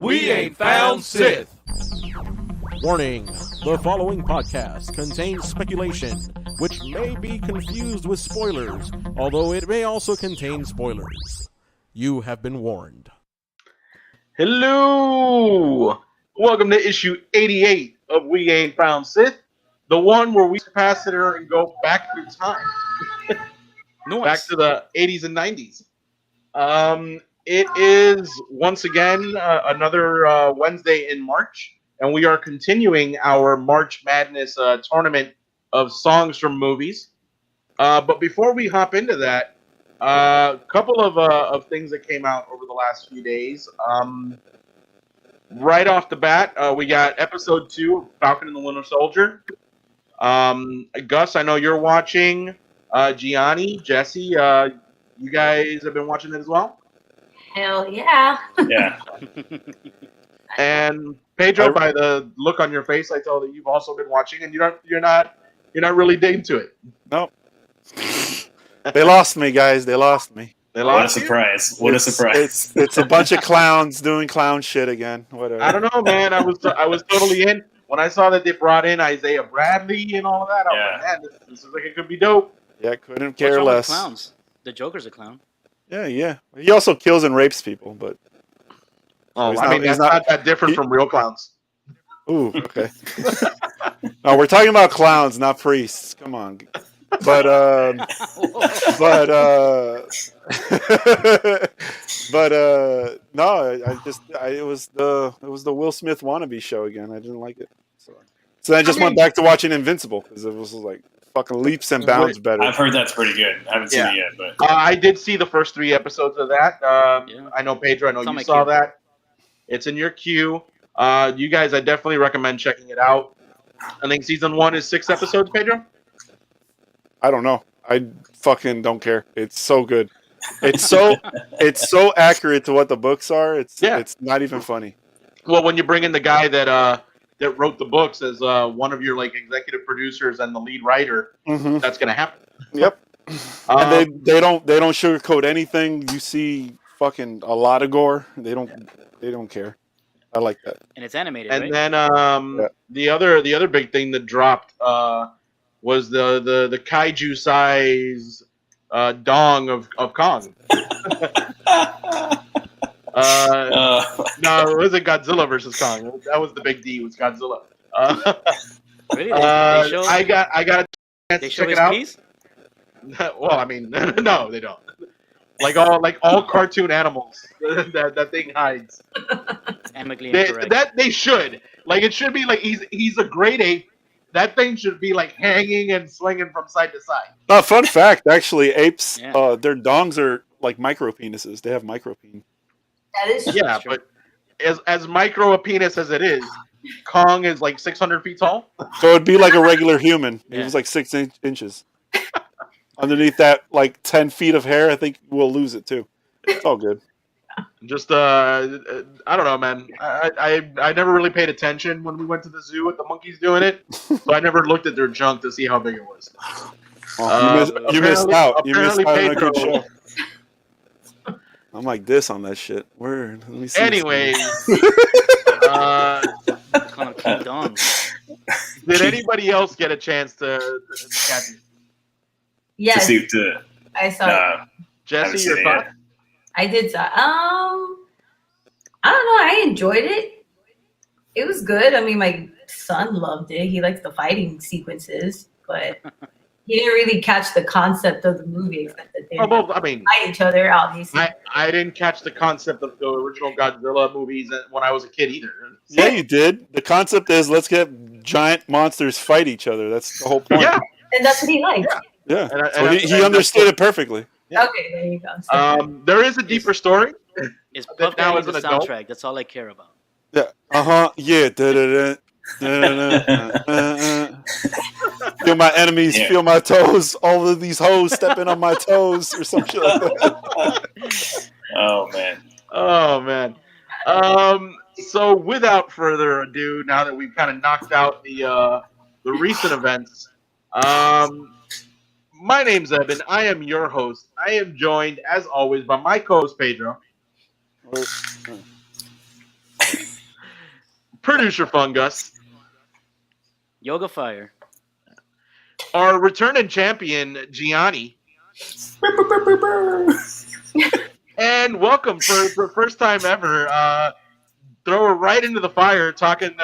We ain't found Sith. Warning, the following podcast contains speculation, which may be confused with spoilers, although it may also contain spoilers. You have been warned. Hello! Welcome to issue 88 of We Ain't Found Sith, the one where we pass it and go back through time. Nice. Back to the 80s and 90s. It is, once again, another Wednesday in March, and we are continuing our March Madness tournament of songs from movies. But before we hop into that, a couple of things that came out over the last few days. Right off the bat, we got episode 2 of Falcon and the Winter Soldier. Gus, I know you're watching. Gianni, Jesse, you guys have been watching it as well? Hell yeah. Yeah. And Pedro, by the look on your face, I tell that you've also been watching, and you're not really digging to it. Nope. They lost me, guys. They lost me. They What a lost you? surprise. What a surprise. It's a bunch of clowns doing clown shit again. Whatever. I don't know, man. I was totally in when I saw that they brought in Isaiah Bradley and all of that. I was like, man, this is like it could be dope. Yeah, couldn't What's care wrong with less. clowns? The Joker's a clown. Yeah. He also kills and rapes people, but Oh, He's I mean, not- that's not that different from real clowns. ooh, okay. No, we're talking about clowns, not priests. Come on. But no, it was the Will Smith wannabe show again. I didn't like it. So I just went back to watching Invincible because it was like fucking leaps and bounds better. I've heard that's pretty good. I haven't seen Yeah. it yet, but I did see the first 3 episodes of that. Yeah. I know Pedro. I know It's on you my saw queue. that. It's in your queue. You guys, I definitely recommend checking it out. I think season 1 is 6 episodes. Pedro. I don't know. I fucking don't care. It's so good. It's so accurate to what the books are. It's not even funny. Well, when you bring in the guy that wrote the books as one of your like executive producers and the lead writer, Mm-hmm. that's gonna happen. Yep. And they don't sugarcoat anything. You see fucking a lot of gore. They don't care. I like that. And it's animated, And right? then Yeah. the other big thing that dropped was the kaiju size dong of Kong. No, it wasn't Godzilla versus Kong. That was the big D. Was Godzilla. Really? They show, I got a chance they to show check his it out. piece? Well, I mean, no, they don't. Like all cartoon animals, that thing hides. Amicably incorrect. They should. Like it should be like he's a great ape. That thing should be like hanging and swinging from side to side. Fun fact, actually, apes, Yeah. their dongs are like micro penises. They have micro penis. That is Yeah, That's true. but as micro a penis as it is, Kong is like 600 feet tall. So it'd be like a regular human. It Yeah. was like 6 inches. Underneath that, like 10 feet of hair, I think we'll lose it too. It's all good. Just I don't know, man. I never really paid attention when we went to the zoo with the monkeys doing it, so I never looked at their junk to see how big it was. You missed out. You missed apparently out on a good Pedro- show. I'm like this on that shit. Word. Let me see. Anyways, They call them King Dongs. did anybody else get a chance to catch it? to yes. see to I saw it. haven't Jesse, seen your it thoughts? yet. I did saw I don't know. I enjoyed it. It was good. I mean, my son loved it. He likes the fighting sequences, but he didn't really catch the concept of the movie except that they Oh, well, I mean, fight each other, obviously. I didn't catch the concept of the original Godzilla movies when I was a kid either. Yeah, you did. The concept is let's get giant monsters fight each other. That's the whole point. Yeah. And that's what he liked. Yeah. And I- So and he I- understood it perfectly. Yeah. Okay, there you go. So, There is a deeper story. It's But Puff now Daddy as the an adult- soundtrack. That's all I care about. Yeah. Yeah. Da-da-da. Da-da-da. Feel my enemies, Yeah. feel my toes. All of these hoes stepping on my toes, or some shit like that. Oh man. Oh man. So without further ado, now that we've kind of knocked out the recent events, my name's Evan. I am your host. I am joined, as always, by my co-host Pedro. Producer Fungus, Yoga Fire. our returning champion Gianni, and welcome for the first time ever. Throw her right into the fire, talking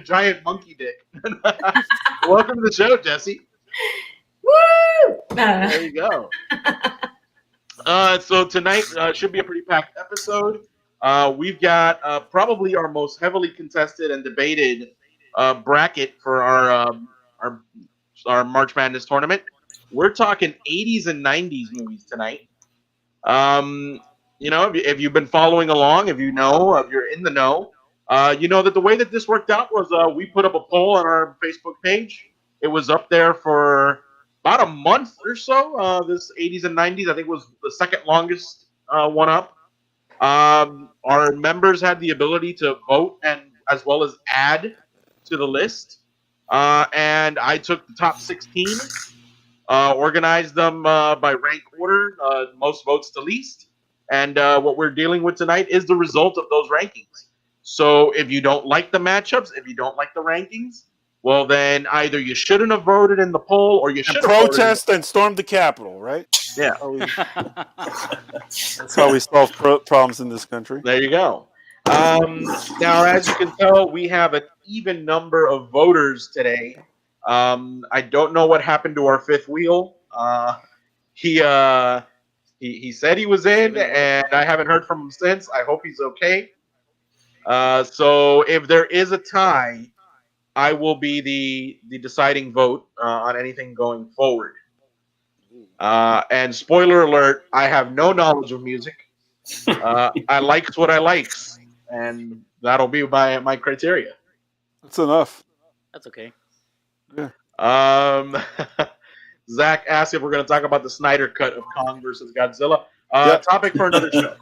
giant monkey dick. Welcome to the show, Jesse. Woo! There you go. So tonight should be a pretty packed episode. We've got probably our most heavily contested and debated bracket for our March Madness tournament. We're talking 80s and 90s movies tonight. If you've been following along, if you're in the know, you know that the way that this worked out was we put up a poll on our Facebook page. It was up there for about a month or so. This 80s and 90s, I think, was the second longest one up. Our members had the ability to vote and as well as add to the list. And I took the top 16, organized them by rank order, most votes to least. And what we're dealing with tonight is the result of those rankings. So if you don't like the matchups, if you don't like the rankings, well, then either you shouldn't have voted in the poll or you should have protest and storm the Capitol, right? Yeah. That's how we solve problems in this country. There you go. Now, as you can tell, we have an even number of voters today. I don't know what happened to our fifth wheel. He said he was in, and I haven't heard from him since. I hope he's okay. So if there is a tie, I will be the deciding vote on anything going forward. And spoiler alert, I have no knowledge of music. I likes what I likes, and that'll be my criteria. That's enough. That's okay. Yeah. Zach asked if we're going to talk about the Snyder Cut of Kong versus Godzilla. Topic for another show.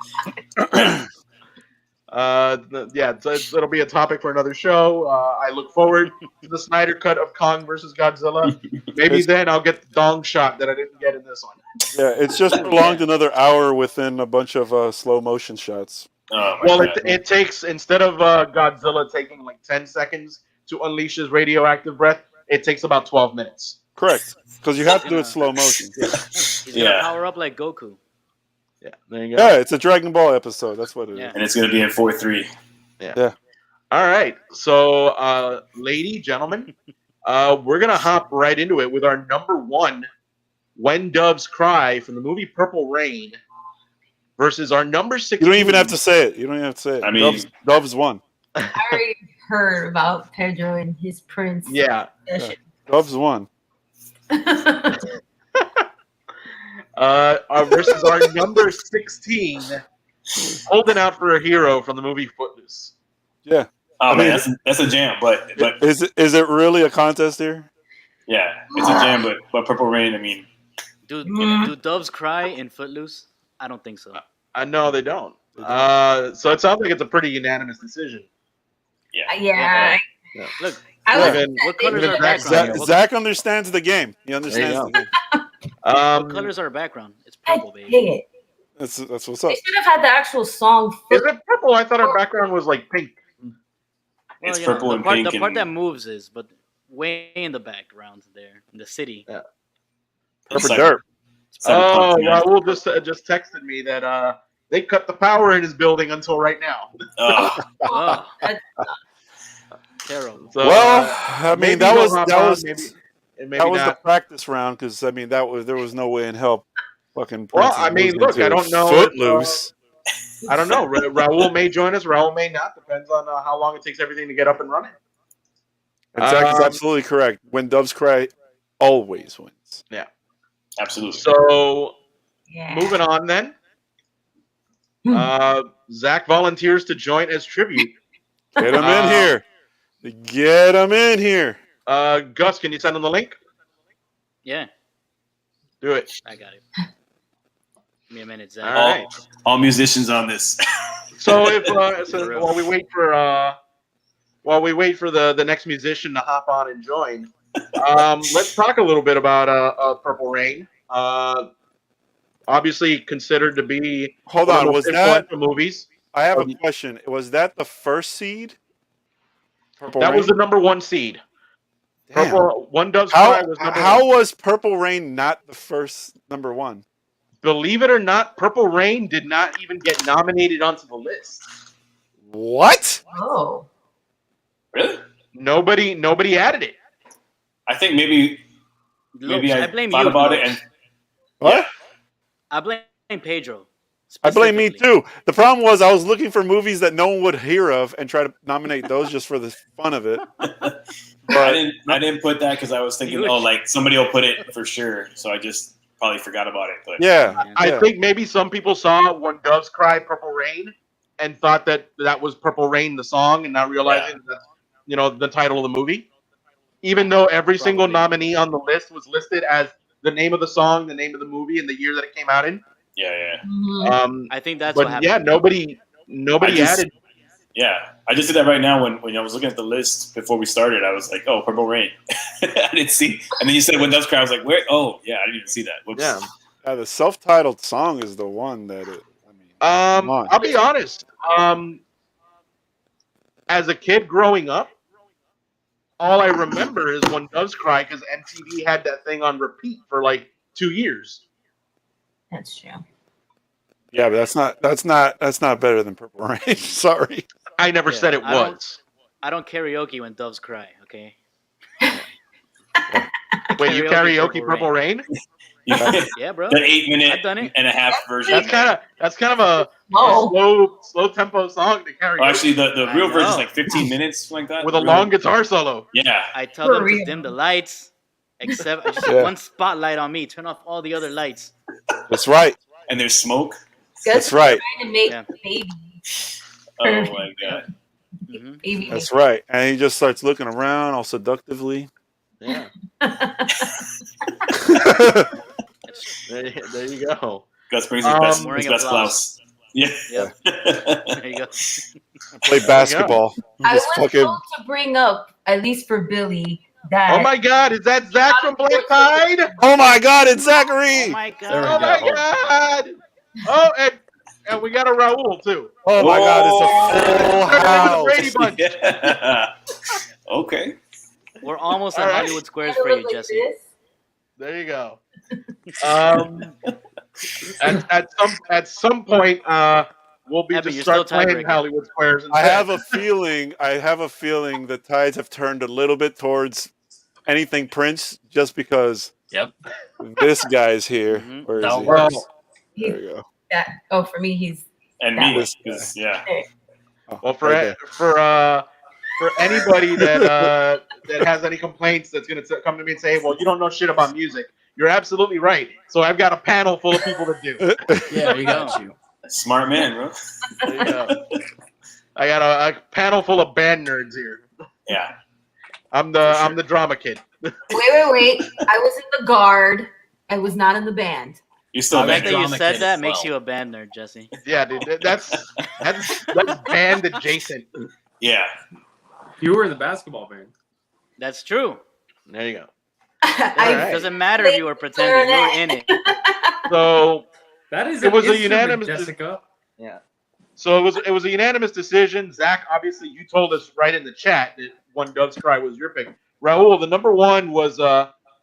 It'll be a topic for another show. I look forward to the Snyder Cut of Kong versus Godzilla. Maybe then I'll get the dong shot that I didn't get in this one. Yeah, it's just prolonged another hour within a bunch of slow motion shots. Oh, it takes, instead of Godzilla taking like 10 seconds to unleash his radioactive breath, it takes about 12 minutes. Correct, because you have to do it slow motion. He's gonna power up like Goku. Yeah, there you go. Yeah, it's a Dragon Ball episode. That's what it is. And it's going to be in 4-3. Yeah. All right. So, lady, gentlemen, we're going to hop right into it with our number one, When Doves Cry, from the movie Purple Rain, versus our number 16. You don't even have to say it. I mean, Doves won. I already heard about Pedro and his prince. Yeah. Doves won. Versus our number 16, Holding Out for a Hero from the movie Footloose. Yeah. Oh, man, that's a jam. But is it really a contest here? Yeah, it's a jam. But Purple Rain, I mean, do doves cry in Footloose? I don't think so. No, they don't. So it sounds like it's a pretty unanimous decision. Yeah. Look, what colors are background? Zach understands the game. He understands the game. What colors are background? It's purple, baby. Dang it. That's what's up. They should have had the actual song. Is it purple? I thought our background was like pink. It's purple and pink. The part that moves is, but way in the background there, in the city. Yeah. Purple dirt. Raul just texted me that they cut the power in his building until right now. Oh. Terrible. So, I mean, that was the practice round, because I mean there was no way in hell fucking. Well, I mean, look, I don't know. Footloose. I don't know. Raul may join us. Raul may not. Depends on how long it takes everything to get up and running. And Zach is absolutely correct. When Doves Cry, always wins. Yeah, absolutely. So, moving on then. Zach volunteers to join as tribute. Get him in here. Get him in here. Gus, can you send him the link? Yeah. Do it. I got it. Give me a minute, Zach. All right. All musicians on this. So while we wait for the next musician to hop on and join, let's talk a little bit about Purple Rain. Obviously considered to be was that movies. I have a question. Was that the first seed? Purple That Rain? was the number 1 seed. Damn. Purple One Dove's Cry was number 1. How was Purple Rain not the first number 1? Believe it or not, Purple Rain did not even get nominated onto the list. What? Oh. Really? Nobody added it. I think maybe I blame thought you, about it Lopes. and What? I blame Pedro. I blame me specifically. too. The problem was I was looking for movies that no one would hear of and try to nominate those just for the fun of it. I didn't put that because I was thinking, Huge. like somebody will put it for sure. So I just probably forgot about it. But Yeah. I think maybe some people saw When Doves Cry, Purple Rain, and thought that was Purple Rain, the song, and not realizing that's the title of the movie. Even though every single nominee on the list was listed as the name of the song, the name of the movie, and the year that it came out in. yeah. Mhm. I think that's but what happened. yeah, nobody added. Yeah, I just did that right now when I was looking at the list before we started. I was like, "Oh, Purple Rain." I didn't see, and then you said "When Doves Cry." I was like, "Where?" Oh, yeah, I didn't even see that. Whoops. Yeah. The self-titled song is the one that come on. I'll be honest. As a kid growing up, all I remember is When Doves Cry because MTV had that thing on repeat for like 2 years. That's true. Yeah, but that's not better than Purple Rain. Sorry. I never said it was. I don't karaoke When Doves Cry. Okay. Wait, you karaoke Purple Rain? Yeah, bro. The 8-minute I've done it. and a half version. That's kind of a slow tempo song to karaoke. Oh, actually, the real I version is know. like 15 minutes, like that. with a long guitar solo. Yeah. I tell For them real. to dim the lights, except just Yeah. one spotlight on me. Turn off all the other lights. That's right. And there's smoke. That's right. Trying to make Yeah. baby. Oh my god. Mhm. Baby. That's right. And he just starts looking around all seductively. Yeah, there you go. Gus brings his best, Wearing his a best blouse. blouse. Yeah. Yep. There you go. Play basketball. I Just was fucking told to bring up, at least for Billy, that Oh my God, is that Zach from Black Tide? Oh my god, it's Zachary! Oh my There we Oh god. my go. God! Oh, and we got a Raul too. Oh my god, it's a full Turn it into the Brady house. Bunch. Yeah. Okay. We're almost All at right. Hollywood Squares I for look you, like Jesse. this. There you go. At some point, we'll be Evan, just you're start still playing tiebreaker. Hollywood Squares. I instead. have a feeling the tides have turned a little bit towards anything Prince just because Yep. this guy's here. Mhm. Where is That he? works. There you go. That, for me, he's And That me. was- 'cause, yeah. Oh, Well, right there. for anybody that has any complaints, that's going to come to me and say, "Well, you don't know shit about music." You're absolutely right. So I've got a panel full of people that do. Yeah, we got you. Smart man, bro. There you go. I got a panel full of band nerds here. Yeah. I'm the drama kid. wait. I was in the guard. I was not in the band. You still The I fact bang that you drama said kid that as makes well. you a band nerd, Jesse. Yeah, dude. That's band adjacent. Yeah. You were in the basketball band. That's true. There you go. I right. Doesn't matter if you were pretending. You were in it. So That is It was a instrument, unanimous- Jessica. So it was a unanimous decision. Zach, obviously, you told us right in the chat that One Dove's Cry was your pick. Raul, the number one was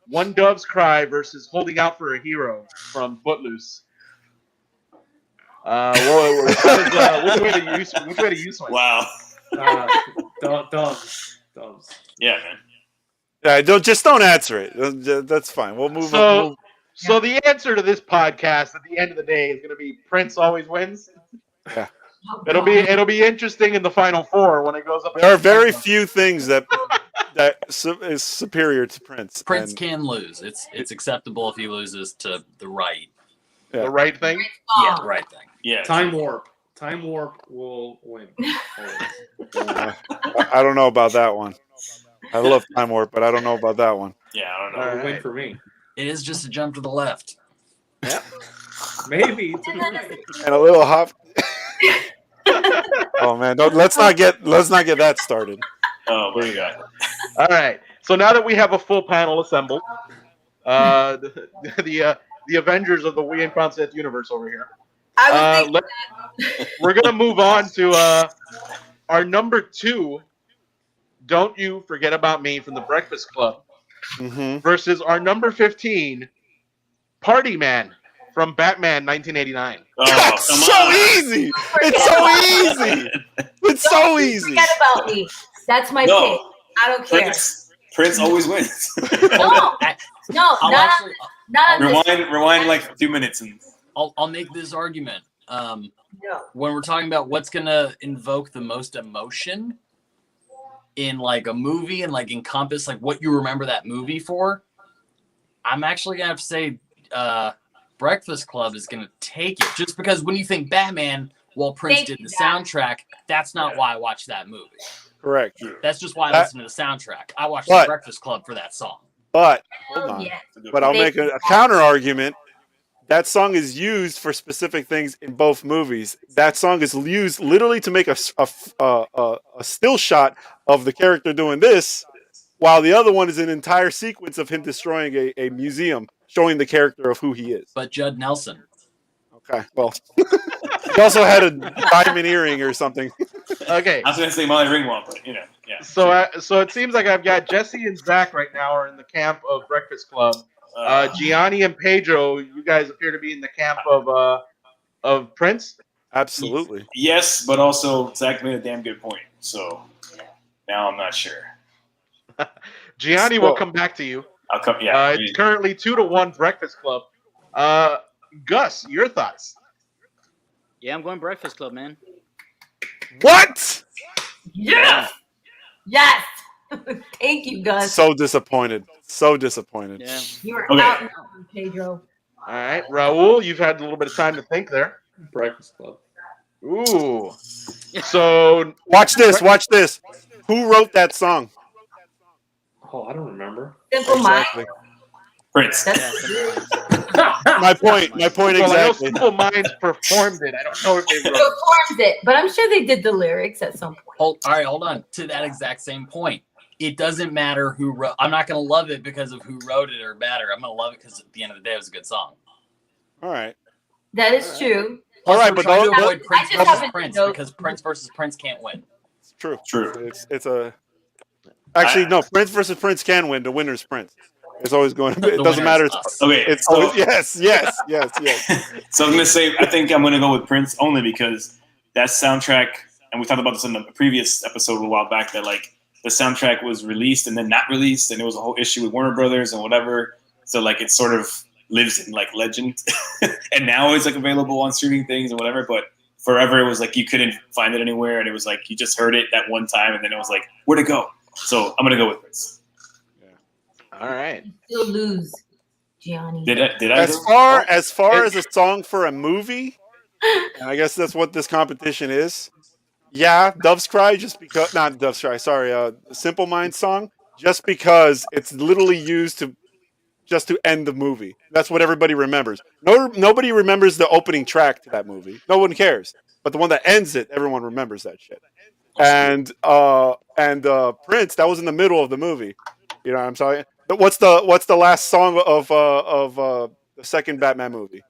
One Dove's Cry versus Holding Out for a Hero from Footloose. Which way to use one? Wow. Dubs. Yeah, man. Yeah, don't answer it. That's fine. We'll move on. So the answer to this podcast at the end of the day is going to be Prince always wins. Yeah. It'll be interesting in the final four when it goes up. There are very few things that is superior to Prince. Prince and can lose. It's acceptable if he loses to the right. the right thing. Yeah, the right thing. Yeah. Time warp. Time warp will win. I don't know about that one. I love Time Warp, but I don't know about that one. Yeah, I don't know. All Will right. win for me. It is just a jump to the left. Maybe. To the right. And a little hop. Oh man, let's not get that started. Oh my god. All right. So now that we have a full panel assembled, the Avengers of the We Ain't Found Seth universe over here. I was We're gonna move on to our number 2. Don't You Forget About Me from the Breakfast Club Mm-hmm. versus our number 15, Party Man from Batman 1989. Oh, That's come so on. easy. It's so easy. It's so Don't easy. forget about me. That's my No. pick. I don't care. Prince always wins. No, no, I'll not, actually, not on this. rewind like a few minutes and I'll make this argument. No. When we're talking about what's gonna invoke the most emotion in like a movie and like encompass like what you remember that movie for, I'm actually gonna have to say Breakfast Club is gonna take it, just because when you think Batman, well, Prince Thank did you, the Dad. soundtrack. That's not why I watched that movie. Correct. That's just why I That- listen to the soundtrack. I watched But- the Breakfast Club for that song. But Hell hold on. yeah. But I'll Thank make a you. counter argument. That song is used for specific things in both movies. That song is used literally to make a still shot of the character doing this, while the other one is an entire sequence of him destroying a museum, showing the character of who he is. But Judd Nelson. Okay, well, he also had a diamond earring or something. Okay, I was gonna say Molly Ringwald, but you know, yeah. so it seems like I've got Jesse and Zach right now are in the camp of Breakfast Club. Gianni and Pedro, you guys appear to be in the camp of Prince. Absolutely. Yes, but also Zach made a damn good point. So now I'm not sure. Gianni will come back to you. I'll come. Yeah. It's currently 2-1 Breakfast Club. Gus, your thoughts? Yeah, I'm going Breakfast Club, man. What? Yes. Yes. Thank you, Gus. So disappointed. So disappointed. Yeah. You are Okay. out now, Pedro. All right, Raul, you've had a little bit of time to think there. Breakfast Club. Ooh. So Watch this. Watch this. Who wrote that song? Oh, I don't remember. Simple Mind. Prince. That's Yeah, Simple Minds. My point. My point well, I know exactly. Simple Minds performed it. I don't know if they wrote it. performs it, but I'm sure they did the lyrics at some point. All right, hold on. To that exact same point, it doesn't matter who wrote. I'm not going to love it because of who wrote it or matter. I'm going to love it because at the end of the day, it was a good song. All right. That is true. All right, We're but trying to those- avoid I Prince just versus happen to Prince know- because Prince versus Prince can't win. It's true. True. It's a. Actually, no. Prince versus Prince can win. The winner's Prince. It's always going. It The doesn't winner matter. is us. Okay. It's so, always yes. so I'm gonna say I think I'm gonna go with Prince only because that soundtrack, and we talked about this in the previous episode a while back, that like the soundtrack was released and then not released, and there was a whole issue with Warner Brothers and whatever. So like it sort of lives in like legend, and now it's like available on streaming things and whatever. But forever it was like you couldn't find it anywhere, and it was like you just heard it that one time, and then it was like where'd it go? So I'm gonna go with Prince. All right. Still lose, Gianni. Did I? As far as a song for a movie, and I guess that's what this competition is. Yeah, Doves Cry just because not Doves Cry. Sorry, Simple Minds song just because it's literally used to end the movie. That's what everybody remembers. Nobody remembers the opening track to that movie. No one cares. But the one that ends it, everyone remembers that shit. And Prince, that was in the middle of the movie. You know what I'm saying? But what's the last song of the second Batman movie?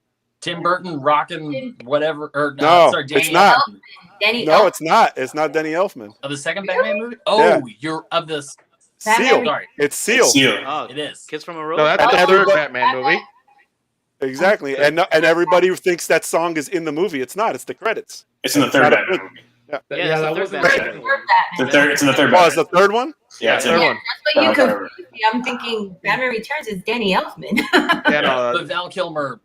Tim Burton rocking whatever, or No, sorry, it's Danny not. Elfman. Danny No, Elfman. it's not. It's not Denny Elfman. Of the second Really? Batman movie? Oh, Yeah. you're of this. Batman Seal. Sorry, It's Seal. Seal. Oh, it is. Kids from a Road. So that's And the third everybody- Batman movie. Exactly. And everybody thinks that song is in the movie. It's not. It's the credits. It's in the It's third not a Batman good- movie. Yeah, Yeah, that's that the third wasn't Batman. Batman. Third The Batman. third. It's in the third Oh, it's Batman. the third one? Yeah, it's third in one. That's what you Batman confused me. I'm thinking Batman Returns is Danny Elfman. Yeah, no, But Val Kilmer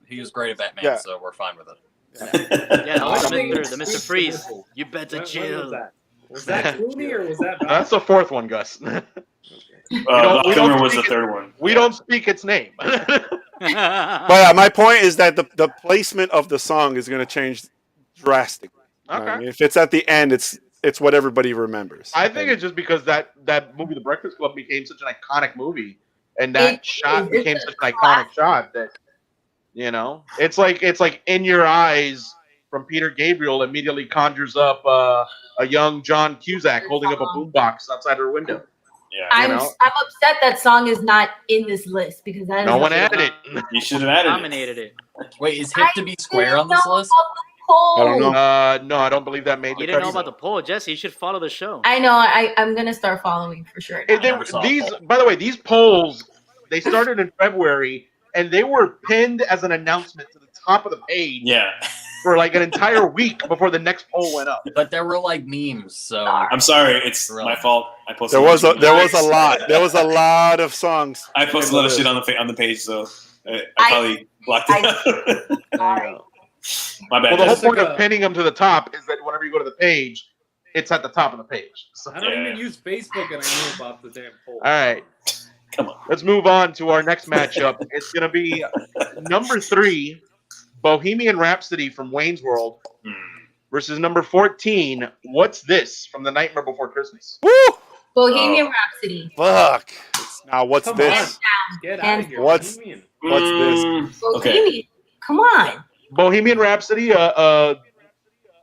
he was great at Batman, Yeah. so we're fine with it. Yeah, no, I the think Mr. it's The Mr. Freeze Freeze. Simple. You better When was chill. that? Was that Clooney or was that that's the fourth one, Gus. Val we don't Kilmer was speak the it- third one. We don't speak its name. But my point is that the placement of the song is going to change drastically. You know what I Okay. mean? If it's at the end, it's what everybody remembers. I think it's just because that movie, The Breakfast Club, became such an iconic movie, and that It shot is. became It's such a an iconic shot that it's like In Your Eyes from Peter Gabriel immediately conjures up a young John Cusack holding up a boombox outside her window. Yeah. I'm know? upset that song is not in this list because that is No one added it. You should have added it. Nominated it. Wait, is Hip to Be Square on this list? I don't know. No, I don't believe that made the You didn't know cut. about the poll, Jesse. You should follow the show. I know. I'm gonna start following for sure. And now. these, by the way, these polls they started in February, and they were pinned as an announcement to the top of the page Yeah. for like an entire week before the next poll went up. But there were like memes, so I'm sorry. It's Really? my fault. I posted. There was a lot. There was a lot of songs. I posted a lot of shit on the page, so I probably blocked it out. There you go. My bad. Well, the whole Jess. point of pinning them to the top is that whenever you go to the page, it's at the top of the page. So, I don't Yeah. even use Facebook, and I knew about the damn poll. all right, Come on. let's move on to our next matchup. It's going to be number 3, Bohemian Rhapsody from Wayne's World Hmm. versus number 14, What's This from The Nightmare Before Christmas. Woo! Bohemian Rhapsody. Fuck. Now what's Come this? Get out And of here. what's- What do you mean? What's this? Okay. Bohemian. Come on. Bohemian Rhapsody,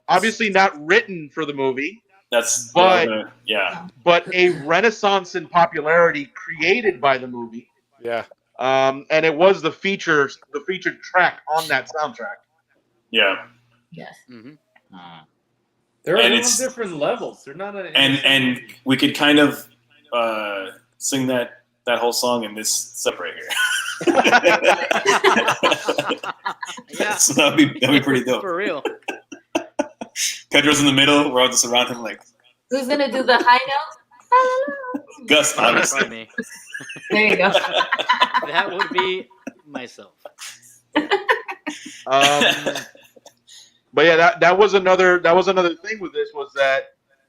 obviously not written for the movie, That's But- yeah. but a renaissance in popularity created by the movie. Yeah. And it was the featured track on that soundtrack. Yeah. Yes. Hmm. They're And on it's- different levels. They're not. And we could kind of sing that whole song in this sub right here. Yeah, So that'd be pretty dope. for real. Pedro's in the middle. We're all just around him like Who's gonna do the high note? Gus, Probably honestly. me. There you go. That would be myself. But yeah, that was another thing with this was that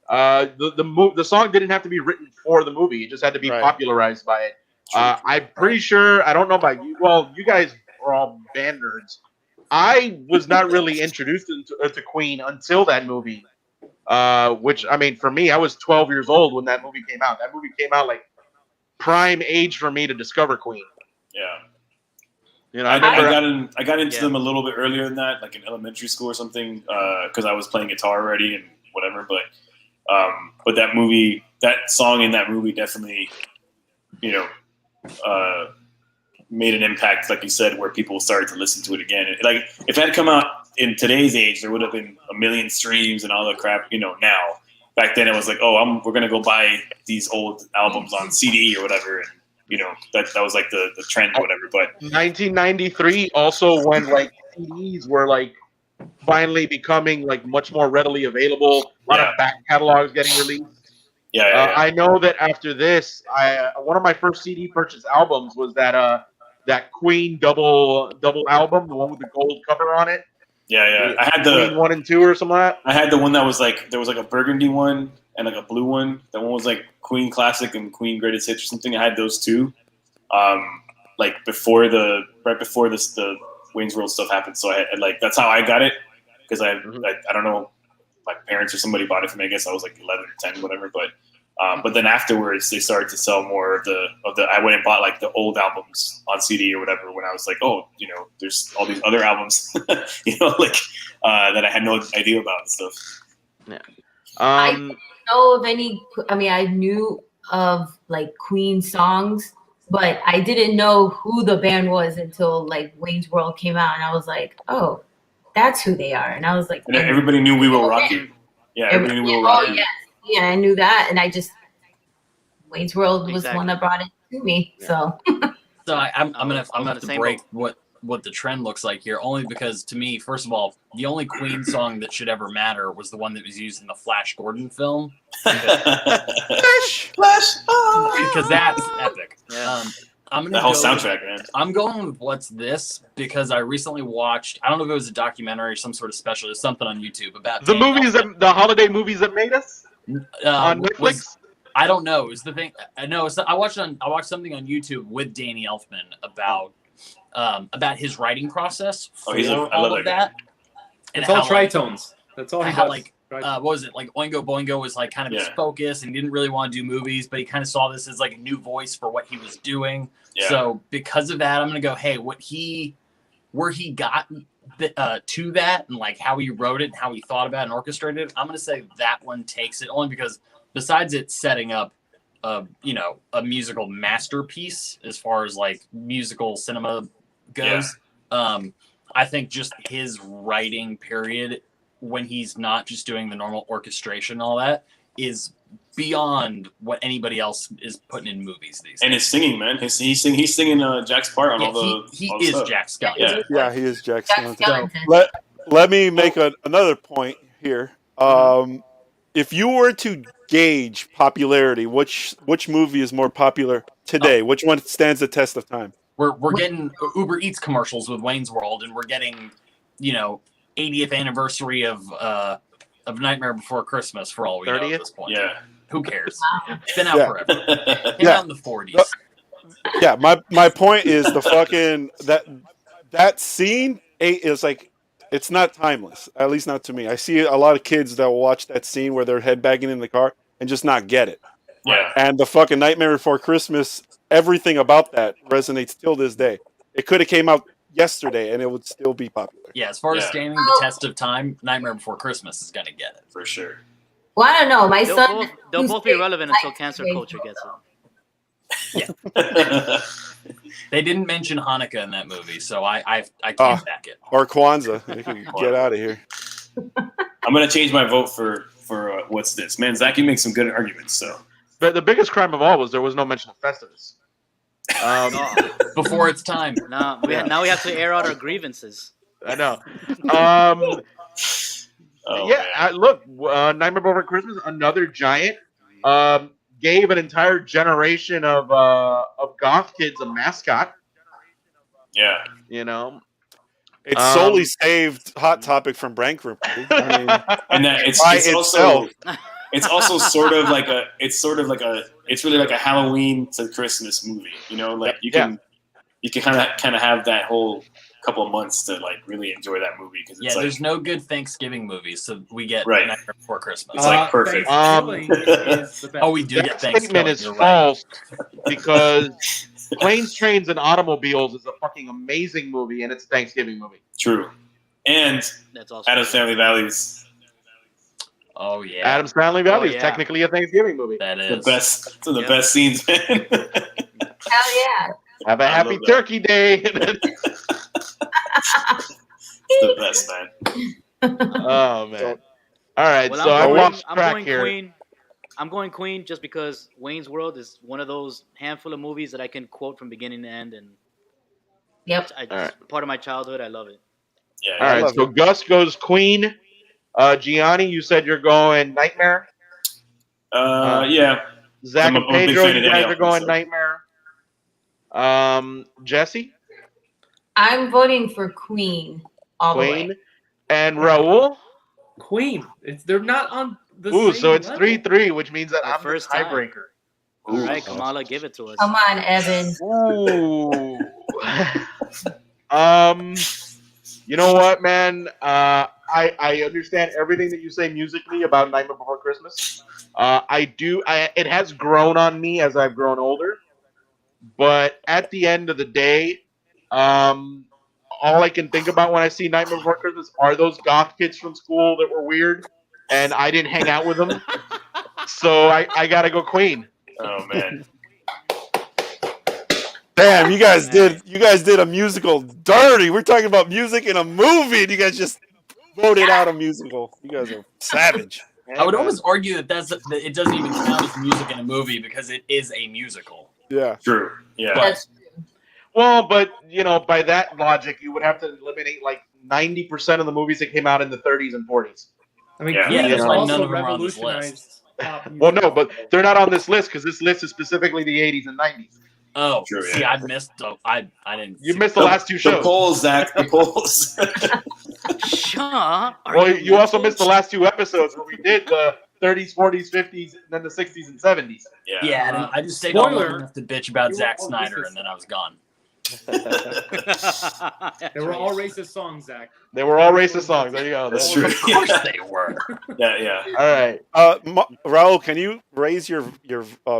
the song didn't have to be written for the movie; it just had to be Right. popularized by it. I'm pretty sure. I don't know about you. Well, you guys are all band nerds. I was not really introduced to Queen until that movie. Which I mean, for me, I was 12 years old when that movie came out. That movie came out like prime age for me to discover Queen. Yeah. You know, I remember. got into Yeah. them a little bit earlier than that, like in elementary school or something, because I was playing guitar already and whatever. But that movie, that song in that movie, definitely, made an impact, like you said, where people started to listen to it again. Like if it had come out in today's age, there would have been a million streams and all the crap. Now, back then it was like, oh, we're gonna go buy these old albums on CD or whatever, and that was like the trend or whatever. But 1993 also when like CDs were like finally becoming like much more readily available. A lot Yeah. of back catalogs getting released. yeah. I know that after this, one of my first CD purchase albums was that Queen double album, the one with the gold cover on it. Yeah. I had Queen 1 and 2 or something like that. I had the one that was like there was like a burgundy one and like a blue one. That one was like Queen Classic and Queen Greatest Hits or something. I had those two, like right before the Wayne's World stuff happened. So I had, like that's how I got it because I don't know, my parents or somebody bought it for me. I guess I was like 11 or 10, whatever. But then afterwards they started to sell more of the. I went and bought like the old albums on CD or whatever. When I was like, oh, there's all these other albums, that I had no idea about and stuff. I didn't know of any. I mean, I knew of like Queen songs, but I didn't know who the band was until like Wayne's World came out, and I was like, oh, that's who they are. And I was like, And everybody knew We Will Rock You. Yeah, everybody knew We Will Rock You. yes. Yeah, I knew that, and I just Wayne's World was the one Exactly. that brought it to me. So So I'm gonna on have the to same break what the trend looks like here, only because to me, first of all, the only Queen song that should ever matter was the one that was used in the Flash Gordon film, Flash. because that's epic. Yeah. I'm gonna The whole go soundtrack, man. I'm going with What's This because I recently watched. I don't know if it was a documentary or some sort of special. There's something on YouTube about The Danny movies Elfman. the holiday movies that made us on Netflix. I don't know. Is the thing? No, I watched something on YouTube with Danny Elfman about his writing process for I all love of that that. And It's all how, like, tritones. That's all he how, does. like, what was it? Like Oingo Boingo was like kind of his Yeah. focus and he didn't really want to do movies, but he kind of saw this as like a new voice for what he was doing. Yeah. So because of that, I'm gonna go, hey, where he got to that and like how he wrote it and how he thought about it and orchestrated it, I'm gonna say that one takes it, only because besides it setting up a musical masterpiece as far as like musical cinema goes, I think just his writing period, when he's not just doing the normal orchestration and all that, is beyond what anybody else is putting in movies these days. And his singing, man. He's singing Jack's part on all the. he all the is stuff. Jack Skellington. Yeah. Yeah, he is Jack Jack Skellington. Skellington. Let me make another point here. If you were to gauge popularity, which movie is more popular today? Which one stands the test of time? We're getting Uber Eats commercials with Wayne's World, and we're getting, 80th anniversary of Nightmare Before Christmas for all we know at 30th? this point. Yeah. Who cares? It's been out Yeah. forever. Came out in the 40s. Yeah, my point is the fucking that scene is like, it's not timeless. At least not to me. I see a lot of kids that will watch that scene where they're headbanging in the car and just not get it. Yeah. And the fucking Nightmare Before Christmas, everything about that resonates till this day. It could have came out yesterday and it would still be popular. Yeah, as far as Yeah. standing the test of time, Nightmare Before Christmas is going to get it. For sure. Well, I don't know. My They'll son. both, they'll he's both be big, relevant like, until cancel big. culture gets it. They didn't mention Hanukkah in that movie, so I can't back it. Or Kwanzaa. They can get out of here. I'm gonna change my vote for what's this? Man, Zach, you make some good arguments. So But the biggest crime of all was there was no mention of Festivus. Before it's time. Now we have to air out our grievances. I know. oh, Yeah, man. look, Nightmare Before Christmas, another giant. Gave an entire generation of goth kids a mascot. Yeah. You know, It solely saved Hot Topic from bankruptcy. I mean, And that it's By also it's also sort of like a it's really like a Halloween to Christmas movie. Like you can kind of have that whole couple of months to like really enjoy that movie because Yeah, it's like there's no good Thanksgiving movies, so we get Right. Nightmare Before Christmas. It's like perfect. Thanksgiving is the best. Oh, we do get that Thanksgiving. statement is You're right. false because Planes, Trains, and Automobiles is a fucking amazing movie, and it's a Thanksgiving movie. True. And That's also Adam's Family Values, Oh yeah, Adam's Family Values Oh, yeah. is technically a Thanksgiving movie. that the is best, some of the Yep. best scenes, man. Hell yeah. Have a I happy love that. Turkey Day. the best, man. Oh man! All right, Well, so I I'm going, lost I'm track going here. Queen. I'm going Queen just because Wayne's World is one of those handful of movies that I can quote from beginning to end, and Yep. All part of my childhood. I love it. Yeah. All right, love so Gus goes Queen. Gianni, you said you're going Nightmare. Yeah. Zach I'm a and big Pedro, fan you of Danny guys are Elfman, going so. Nightmare. Jesse, I'm voting for Queen all the Queen, way. and Raul. Queen. They're not on the Ooh, same so it's level. 3-3, which means that The I'm the first time. tiebreaker. All right, Kamala, give it to us. Come on, Evan. Ooh. You know what, man? I understand everything that you say musically about Nightmare Before Christmas. It has grown on me as I've grown older. But at the end of the day, all I can think about when I see Nightmare Before Christmas are those goth kids from school that were weird, and I didn't hang out with them. So I gotta go Queen. Oh man. damn, you guys did a musical dirty. We're talking about music in a movie, and you guys just voted out a musical. You guys are savage. I would almost argue that it doesn't even count as music in a movie because it is a musical. Yeah. True. Yeah. That's Well, but by that logic, you would have to eliminate like 90% of the movies that came out in the 30s and 40s. I mean, Yeah. Queen Yeah, that's why also none of them are on this revolutionized pop music. Well, no, but they're not on this list because this list is specifically the 80s and 90s. Oh, True, see, yeah. I missed. I didn't. You see missed the last two The shows. polls, Zach. The polls. Shaw, Well, you also missed the last two episodes where we did the 30s, 40s, 50s, and then the 60s and 70s. Yeah. Yeah, I just stayed on long Spoiler. enough to bitch about You Zack were- oh, Snyder, this is- and then I was gone. They were all racist songs, Zach. They were all racist songs. There you go. That's There- true. Of course they were. Yeah. All right. Raul, can you raise your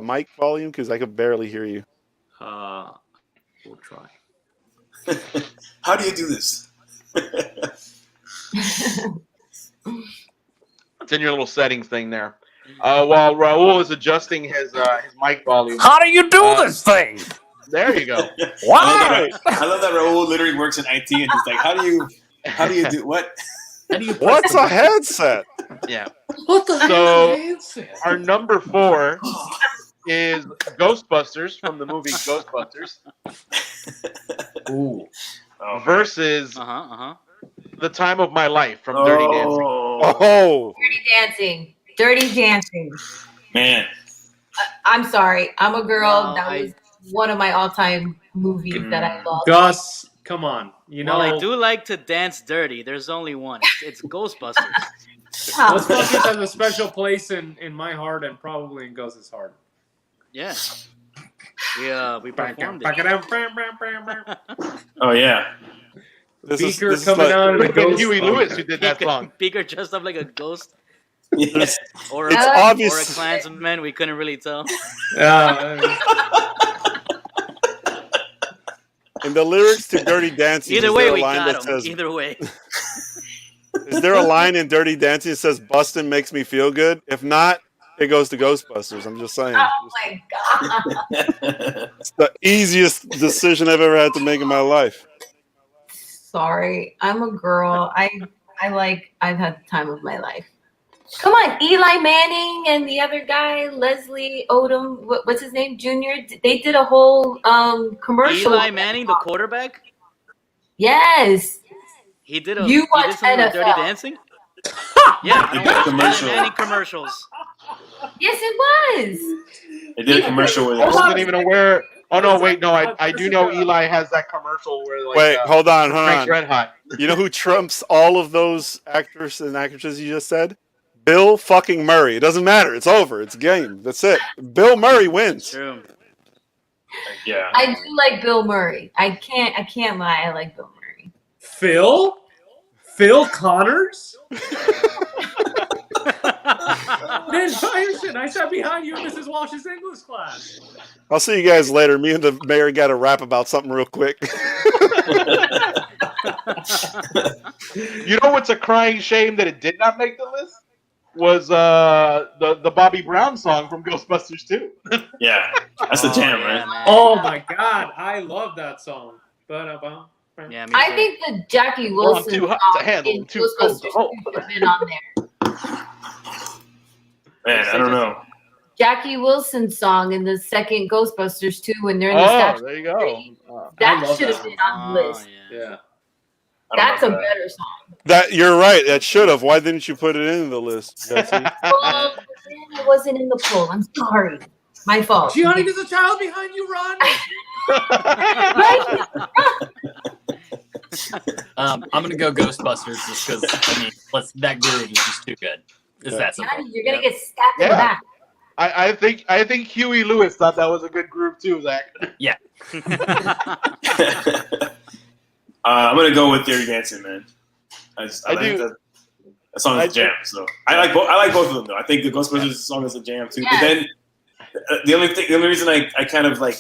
mic volume because I could barely hear you? We'll try. How do you do this? It's in your little settings thing there. While Raul is adjusting his mic volume. How do you do Uh, this thing? There you go. Why? I love that Raul literally works in IT and he's like, how do you do what? How do you What's a headset? Yeah. What the So- hell is this? Our number 4 is Ghostbusters from the movie Ghostbusters Ooh. Oh, versus The Time of My Life from Dirty Dancing. Oh, Dirty Dancing. Dirty Dancing. man. I'm sorry. I'm a girl. Well, that was one of my all-time movies that I love. Gus, come on. You know, Well, I do like to dance dirty. There's only one. It's Ghostbusters. Ghostbusters has a special place in my heart and probably in Gus's heart. Yeah. We performed it. Oh yeah. Beaker this is coming like- out of the And ghost. Huey Lewis who did that song. Beaker dressed up like a ghost Yes. or It's a obvious. Klansman. We couldn't really tell. In the lyrics to Dirty Dancing, Either is way, there a we line got that him. says, Either way. is there a line in Dirty Dancing that says, Bustin' makes me feel good? If not, it goes to Ghostbusters. I'm just saying. Oh my god. It's the easiest decision I've ever had to make in my life. Sorry. I'm a girl. I've had the time of my life. Come on, Eli Manning and the other guy, Leslie Odom, what's his name, Junior? They did a whole commercial. Eli Manning, the quarterback. Yes. He did You he did watch something with Dirty NFL. Dancing. Yeah, I don't watch Commercial. Eli Manning commercials. Yes, it was. They did a commercial with I it. wasn't even aware. Oh no, wait, no, I do know Eli has that commercial where like Wait, hold on. Frank's Red Hot. You know who trumps all of those actors and actresses you just said? Bill fucking Murray. It doesn't matter. It's over. It's game. That's it. Bill Murray wins. True. Yeah. I do like Bill Murray. I can't lie. I like Bill Murray. Phil Connors. Man, I sat behind you in Mrs. Walsh's English class. I'll see you guys later. Me and the mayor got to rap about something real quick. You know what's a crying shame that it did not make the list? Was the Bobby Brown song from Ghostbusters 2. Yeah. That's the jam, yeah, right? man. Oh my god, I love that song. Ba-da-bum. Yeah, me I too. think the Jackie Well, I'm Wilson too hot to song handle, in too cold Ghostbusters to hold. 2 should have been on there. Man, I don't know. Jackie Wilson song in the second Ghostbusters 2 when they're in the Oh, statue. there you go. I That love should that have been on the Oh, list. yeah. Yeah. I don't That's a know that. better song. That you're right. That should have. Why didn't you put it in the list, Jesse? Well, it wasn't in the poll. I'm sorry. My fault. Gianni, there's a child behind you, Ron. I'm gonna go Ghostbusters just because that groove is just too good. It's that simple. Gianni, you're gonna get stabbed in the Yeah. back. I think Huey Lewis thought that was a good group too, Zach. I'm gonna go with Dirty Dancing, man. I I like do- that song is a jam. So I like both of them though. I think the Ghostbusters song is a jam too. But then the only reason I kind of like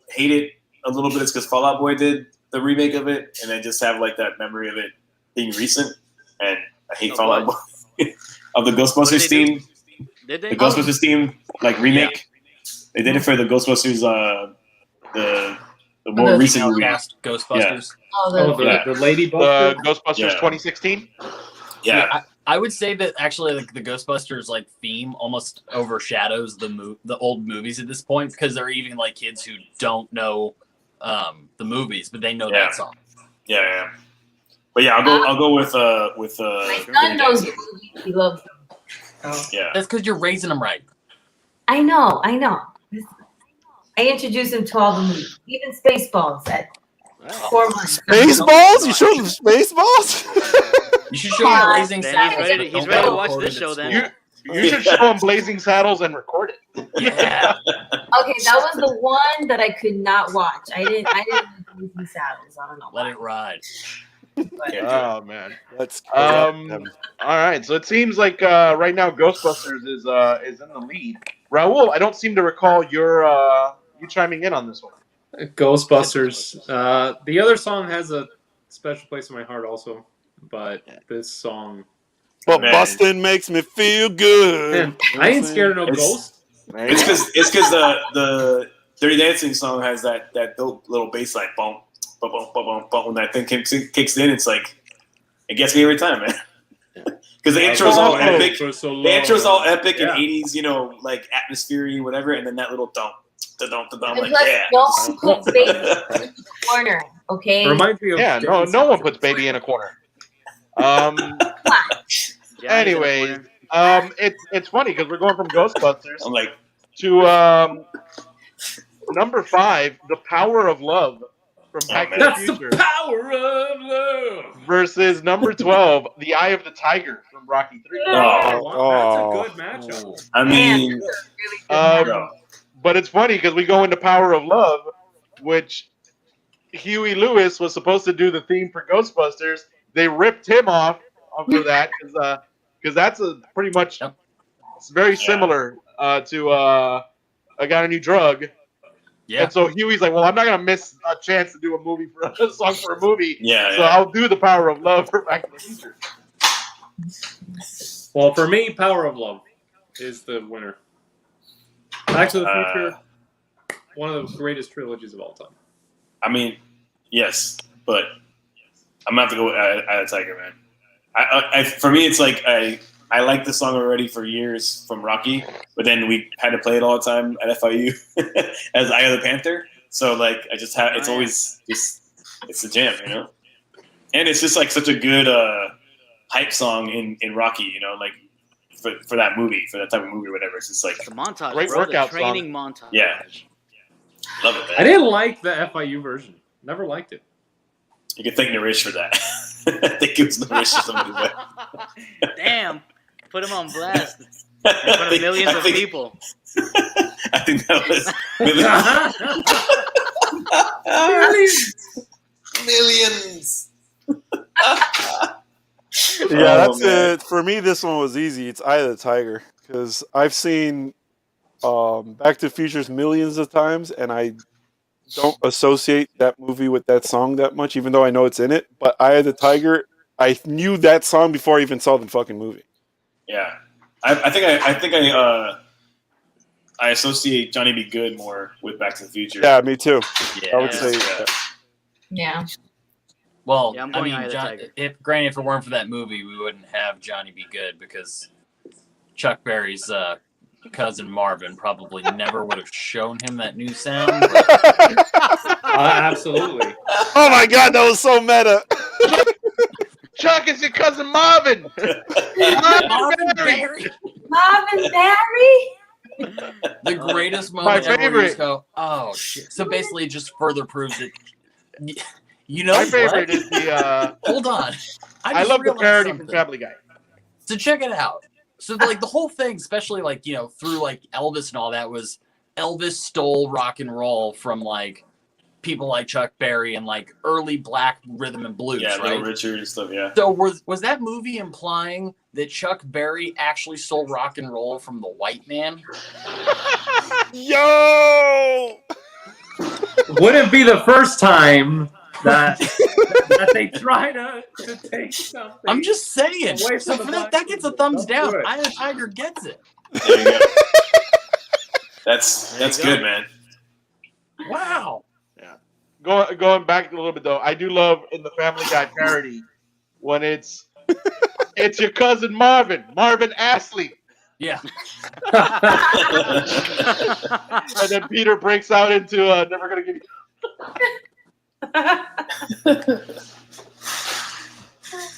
hate it a little bit is because Fall Out Boy did the remake of it, and I just have like that memory of it being recent, and I hate Of Fall Out what? Boy of the What Ghostbusters did they do? theme. Did they? The Ghostbusters theme like remake. They did it for the Ghostbusters the more the recent movie. Cast Ghostbusters. Oh, Yeah. The Lady The Buster. Ghostbusters Yeah. 2016. Yeah. I would say that actually like the Ghostbusters like theme almost overshadows the old movies at this point because there are even like kids who don't know the movies, but they know Yeah. that song. Yeah. But yeah, I'll go with my son knows the movie. He loves them. Yeah. That's because you're raising them right. I know. I introduced him to all the movies, even Spaceballs at 4 months. Spaceballs? You showed them Spaceballs? You should show them Raising Then Saddles. he's ready to watch this show then. You should show him Blazing Saddles and record it. Yeah. Okay, that was the one that I could not watch. I didn't like Blazing Saddles. I don't know. Let why. it ride. Oh man. Let's All right, so it seems like right now Ghostbusters is in the lead. Raul, I don't seem to recall you chiming in on this one. Ghostbusters. The other song has a special place in my heart also, but this song. But Man. bustin' makes me feel good. Man, I ain't scared of no It's- ghosts. It's because Dirty Dancing song has that little bass line, boom, boom, boom, boom, boom, boom. When that thing kicks in, it's like it gets me every time, man. Because the intro's all epic. The intro's all epic in '80s, like atmosphere, whatever, and then that little dump, like yeah. No one puts baby in the corner, okay? Reminds me of no one puts baby in a corner. Anyway, it's funny because we're going from Ghostbusters I'm like to number 5, The Power of Love from Back to the That's Future. the power of love. Versus number 12, The Eye of the Tiger from Rocky 3. Wow, that's a good matchup. I mean, but it's funny because we go into Power of Love, which Huey Lewis was supposed to do the theme for Ghostbusters. They ripped him off for that because that's a pretty much it's very similar to I Got a New Drug. Yeah. And so Huey's like, well, I'm not gonna miss a chance to do a movie for a song for a movie. Yeah. So I'll do The Power of Love for Back to the Future. Well, for me, Power of Love is the winner. Back to the Future, one of the greatest trilogies of all time. I mean, yes, but I'm gonna have to go with Eye of the Tiger, man. I for me, it's like I liked the song already for years from Rocky, but then we had to play it all the time at FIU as Eye of the Panther. So like I just have it's always just it's a jam, and it's just like such a good hype song in Rocky, like for that movie, for that type of movie or whatever. It's just like The montage, Great bro, workout the training montage. Yeah. Love it, man. I didn't like the FIU version. Never liked it. You can thank Narish for that. I think it was Narish or somebody. But Damn, put him on blast in front of millions of people. I think that was millions. Yeah, that's it. For me, this one was easy. It's Eye of the Tiger because I've seen Back to the Futures millions of times, and I don't associate that movie with that song that much, even though I know it's in it. But Eye of the Tiger, I knew that song before I even saw the fucking movie. Yeah, I think I associate Johnny Be Good more with Back to the Future. Yeah, me too. Yeah. I would say. Yeah. Well, Yeah, I'm I going mean, Eye of the Tiger. if it weren't for that movie, we wouldn't have Johnny Be Good because Chuck Berry's cousin Marvin probably never would have shown him that new sound. Absolutely. Oh my god, that was so meta. Chuck, it's your cousin Marvin. Marvin Berry, Marvin Barry? the greatest My moment ever. favorite. You just go, oh shit! So basically, it just further proves it. You know My favorite what? is the. Hold on. I just love the realized parody something. from Family Guy. So check it out. So like the whole thing, especially like through like Elvis and all that, was Elvis stole rock and roll from like people like Chuck Berry and like early black rhythm and blues, Yeah, right? Little Richard and stuff. Yeah. So was that movie implying that Chuck Berry actually stole rock and roll from the white man? Yo! Wouldn't be the first time that they try to take something. I'm just saying. Away So from for the that black gets a people. thumbs Don't down. do it. Eye of the Tiger gets it. There you go. That's you go. good, man. Wow. Going back a little bit though, I do love in the Family Guy parody when it's your cousin Marvin Astley, Yeah. and then Peter breaks out into "Never Gonna Give You."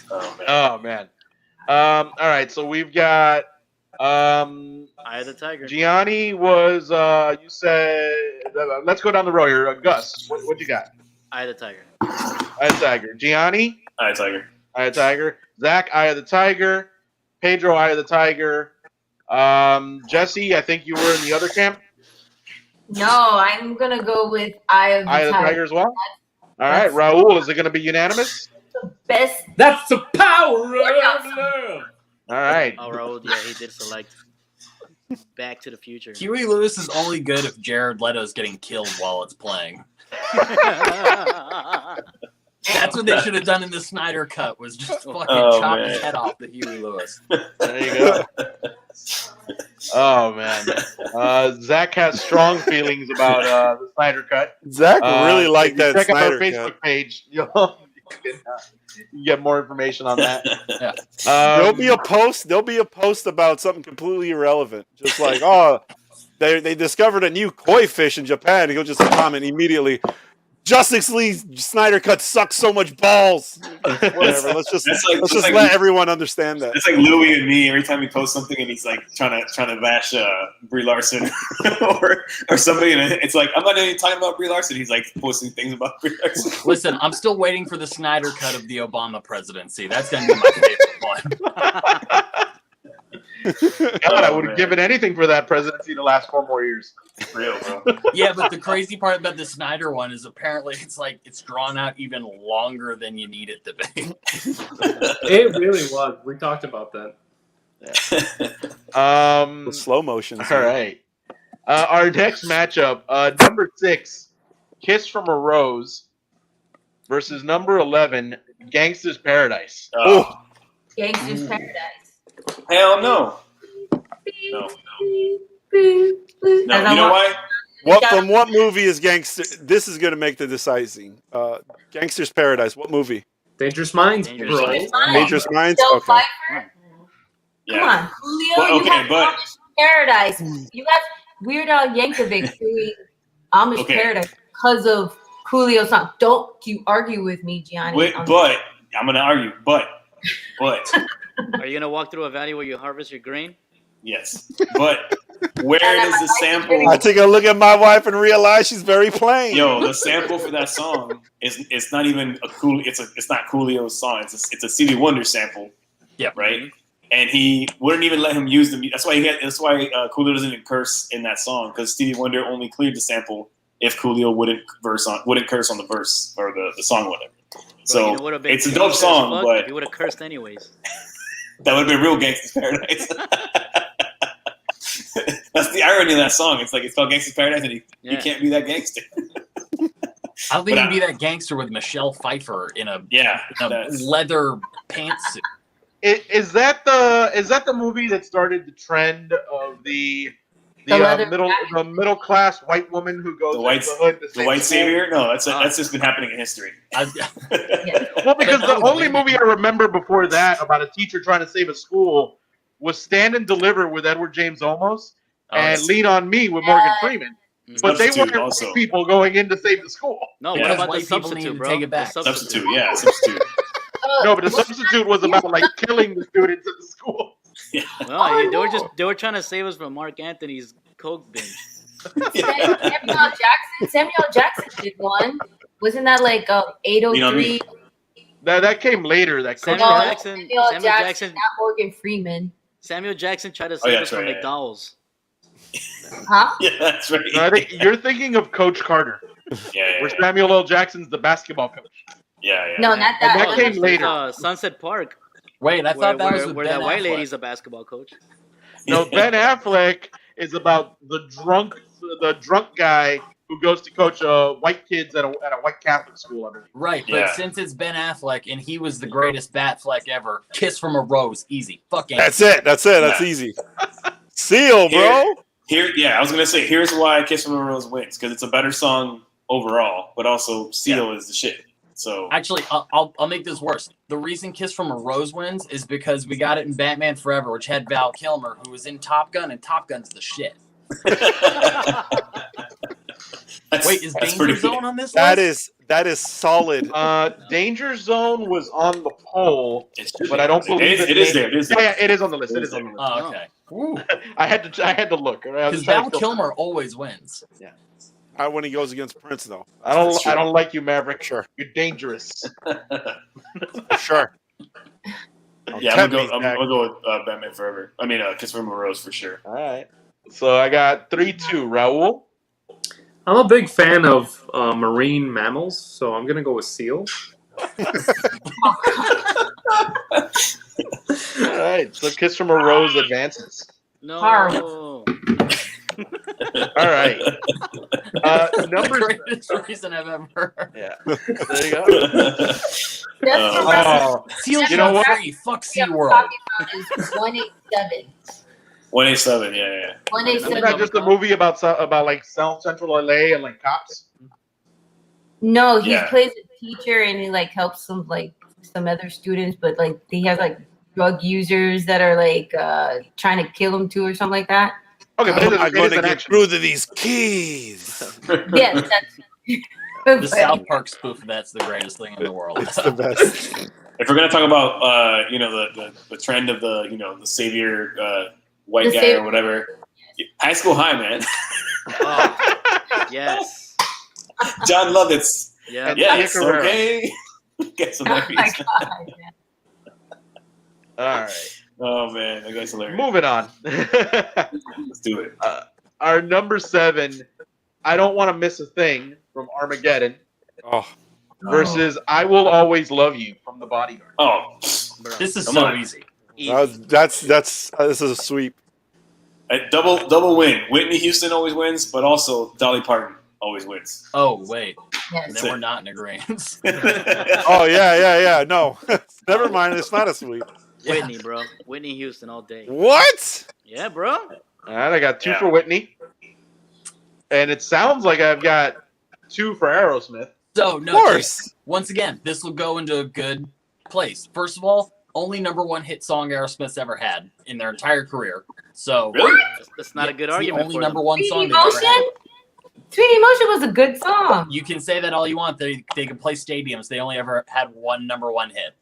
Oh man. Oh man. All right, so we've got Eye of the Tiger. Gianni was you said let's go down the row here. Gus, what you got? Eye of the Tiger. Eye of the Tiger. Gianni, All right, Tiger. Eye of the Tiger. Zach, Eye of the Tiger. Pedro, Eye of the Tiger. Jesse, I think you were in the other camp. No, I'm gonna go with Eye of the Eye of the Tiger. Tiger as well. All right, Raul, is it going to be unanimous? Best. That's the power of love. All right. Oh, Raul, yeah, he did select Back to the Future. Huey Lewis is only good if Jared Leto's getting killed while it's playing. That's what they should have done in the Snyder Cut, was just fucking chop his head off to Huey Lewis. There you go. Oh man, Zach has strong feelings about the Snyder Cut. Zach really If liked you that check out our Snyder Facebook cut. page. You can get more information on that. Yeah. There'll be a post. There'll be a post about something completely irrelevant, just like, oh, they discovered a new koi fish in Japan. He'll just comment immediately. Justice League Snyder cut sucks so much balls. Whatever. Let's just let everyone understand that. It's like Louis and me. Every time he posts something and he's like trying to bash Brie Larson or somebody, and it's like I'm not even talking about Brie Larson. He's like posting things about Brie Larson. Listen, I'm still waiting for the Snyder cut of the Obama presidency. That's gonna be my favorite one. God, I would have given anything for that presidency to last 4 more years. Real, bro. Yeah, but the crazy part about the Snyder one is apparently it's drawn out even longer than you need it to be. It really was. We talked about that. The slow motion. All right. Our next matchup, number 6, Kiss from a Rose versus number 11, Gangsta's Paradise. Gangsta's Paradise. Hell no. No. You know why? From what movie is Gangster? This is going to make the deciding. Gangster's Paradise. What movie? Dangerous Minds, Dangerous bro. Minds. Dangerous Minds. Still Okay. Pfeiffer? Yeah. Come on, Julio. Well, You okay, have but- Amish Paradise. You got Weird Al Yankovic doing Amish Okay. Paradise because of Julio's song. Don't you argue with me, Gianni. Wait, but I'm gonna argue. But Are you gonna walk through a valley where you harvest your grain? yes. But where does the sample? I take a look at my wife and realize she's very plain. Yo, the sample for that song is it's not even a cool. It's not Coolio's song. It's a Stevie Wonder sample. Yeah. Right. And he wouldn't even let him use the. That's why Coolio doesn't even curse in that song, because Stevie Wonder only cleared the sample if Coolio wouldn't curse on the verse or the song, or whatever. So you know, would've been it's a dope gangsta as song, fuck but if you would have cursed anyways. that would have been real Gangsta's Paradise. That's the irony of that song. It's like it's called Gangsta's Paradise, and you can't be that gangster. I don't think you can be that gangster with Michelle Pfeiffer in a leather pantsuit. Is that the movie that started the trend of the middle class white woman who goes the white into the hood to the save white school? savior? No, that's just been happening in history. Well, because the only movie I remember before that about a teacher trying to save a school was Stand and Deliver with Edward James Olmos and Lean on Me with Morgan Freeman. But they weren't white people going in to save the school. No, Yeah. what about the White people substitute, need to bro? take it back. The Substitute, yeah, substitute. No, but the substitute was about like killing the students at the school. No, they were trying to save us from Mark Anthony's coke binge. Samuel Jackson did one. Wasn't that like 803? That came later. That Samuel Coach Jackson, not Morgan Freeman. Samuel Jackson tried to save us from McDowell's. Huh? Yeah, that's right. No, I think you're thinking of Coach Carter, Yeah. where Samuel L. Jackson's the basketball coach. Yeah. No, not that. And that came later. Sunset Park. Wait, I thought that was where Ben that white Affleck. lady's a basketball coach. No, Ben Affleck is about the drunk guy who goes to coach white kids at a white Catholic school, I believe. Right, but since it's Ben Affleck and he was the greatest Batfleck ever, Kiss from a Rose, easy. Fucking. That's it. That's easy. Seal, bro. I was gonna say here's why Kiss from a Rose wins, because it's a better song overall, but also Seal is the shit. So Actually, I'll make this worse. The reason Kiss from a Rose wins is because we got it in Batman Forever, which had Val Kilmer, who was in Top Gun, and Top Gun's the shit. Wait, is Danger Zone on this list? That is solid. Danger Zone was on the poll, but I don't believe it is there. Yeah, it is on the list. It is on the list. Oh, okay. I had to look. Because Val Kilmer always wins. Yeah. When he goes against Prince, though. I don't like you, Maverick. Sure. You're dangerous. Sure. Yeah, I'm gonna go with Batman Forever. I mean, Kiss from a Rose for sure. All right. So I got 3-2. Raul. I'm a big fan of marine mammals, so I'm gonna go with seal. All right. So Kiss from a Rose advances. No. Horrible. All right. The Numbers. greatest reason I've ever heard. Yeah. There you go. That's Oh, Seal You know what? free. Fuck what I'm SeaWorld. talking about is 187. 187. Yeah. 187. Isn't that just a movie about like South Central LA and like cops? No, he Yeah. plays a teacher and he like helps some other students, but like he has like drug users that are like trying to kill him too or something like that. Okay, but How am I it going is to an get action. through to these keys? Yes, The that's South Park spoof of that's the greatest thing in the world. It's the best. If we're gonna talk about the trend of the savior white The guy savior. or whatever, High School High, man. Oh, yes. John Lovitz. Yeah. And Yes, Tia Carrere. okay. Gets Oh my hilarious. god. All right, Oh man, that guy's hilarious. moving on. Let's do it. Our number 7, I Don't Want to Miss a Thing from Armageddon Oh, versus I Will Always Love You from The Bodyguard. Oh, Bro. This is Come so on. easy. Easy. that's this is a sweep. double win. Whitney Houston always wins, but also Dolly Parton always wins. Oh wait, Yes. then we're not in agreement. Oh yeah. No, never mind. It's not a sweep. Whitney, bro. Whitney Houston all day. What? Yeah, bro. All right, I got 2 Yeah. for Whitney, and it sounds like I've got 2 for Aerosmith. So Of no, course. once again, this will go into a good place. First of all, only #1 hit song Aerosmith's ever had in their entire career. So Really? That's not a good it's argument the only for them. #1 Sweet song they've ever had. Emotion? Sweet Emotion was a good song. You can say that all you want. They can play stadiums. They only ever had one #1 hit.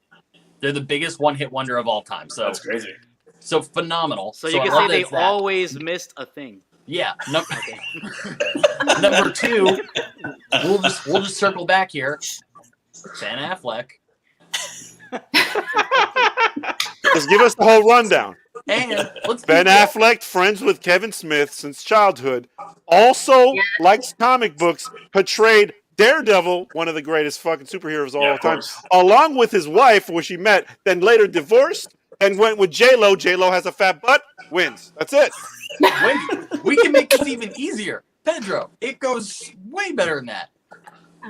They're the biggest one-hit wonder of all time. So That's crazy. So phenomenal. So you I can love say that they it's that. always missed a thing. Yeah. Okay. Number 2, we'll just circle back here. Ben Affleck. Just give us the whole rundown. And let's Ben be real. Affleck, friends with Kevin Smith since childhood, also likes comic books, portrayed Daredevil, one of the greatest fucking superheroes of Yeah, all of time, course. along with his wife, which he met, then later divorced, and went with J-Lo. J-Lo has a fat butt, wins. That's it. Wait, we can make this even easier. Pedro, it goes way better than that.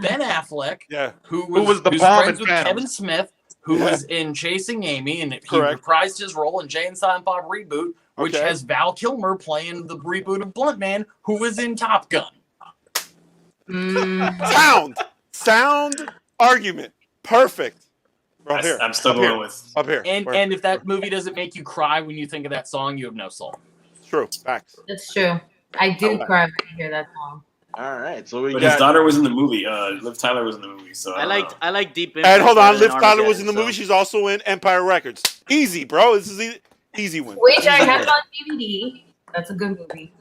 Ben Affleck, Yeah. Who was the who's bomb friends in with Phantom? Kevin Smith, who was in Chasing Amy, and he Correct. reprised his role in Jay and Silent Bob Reboot, which Okay. has Val Kilmer playing the reboot of Blunt Man, who was in Top Gun. Sound argument. Perfect. Right here. I'm still Up going here. with. Up here. And Where? and if that movie doesn't make you cry when you think of that song, you have no soul. True. Facts. That's true. I did cry when I hear that song. All right, so we But his got daughter was in the movie. Liv Tyler was in the movie. So I like Deep And hold on, Liv Impact Tyler was in Armageddon, the movie. She's also in Empire Records. Easy, bro. This is easy one. Which I have on DVD. That's a good movie.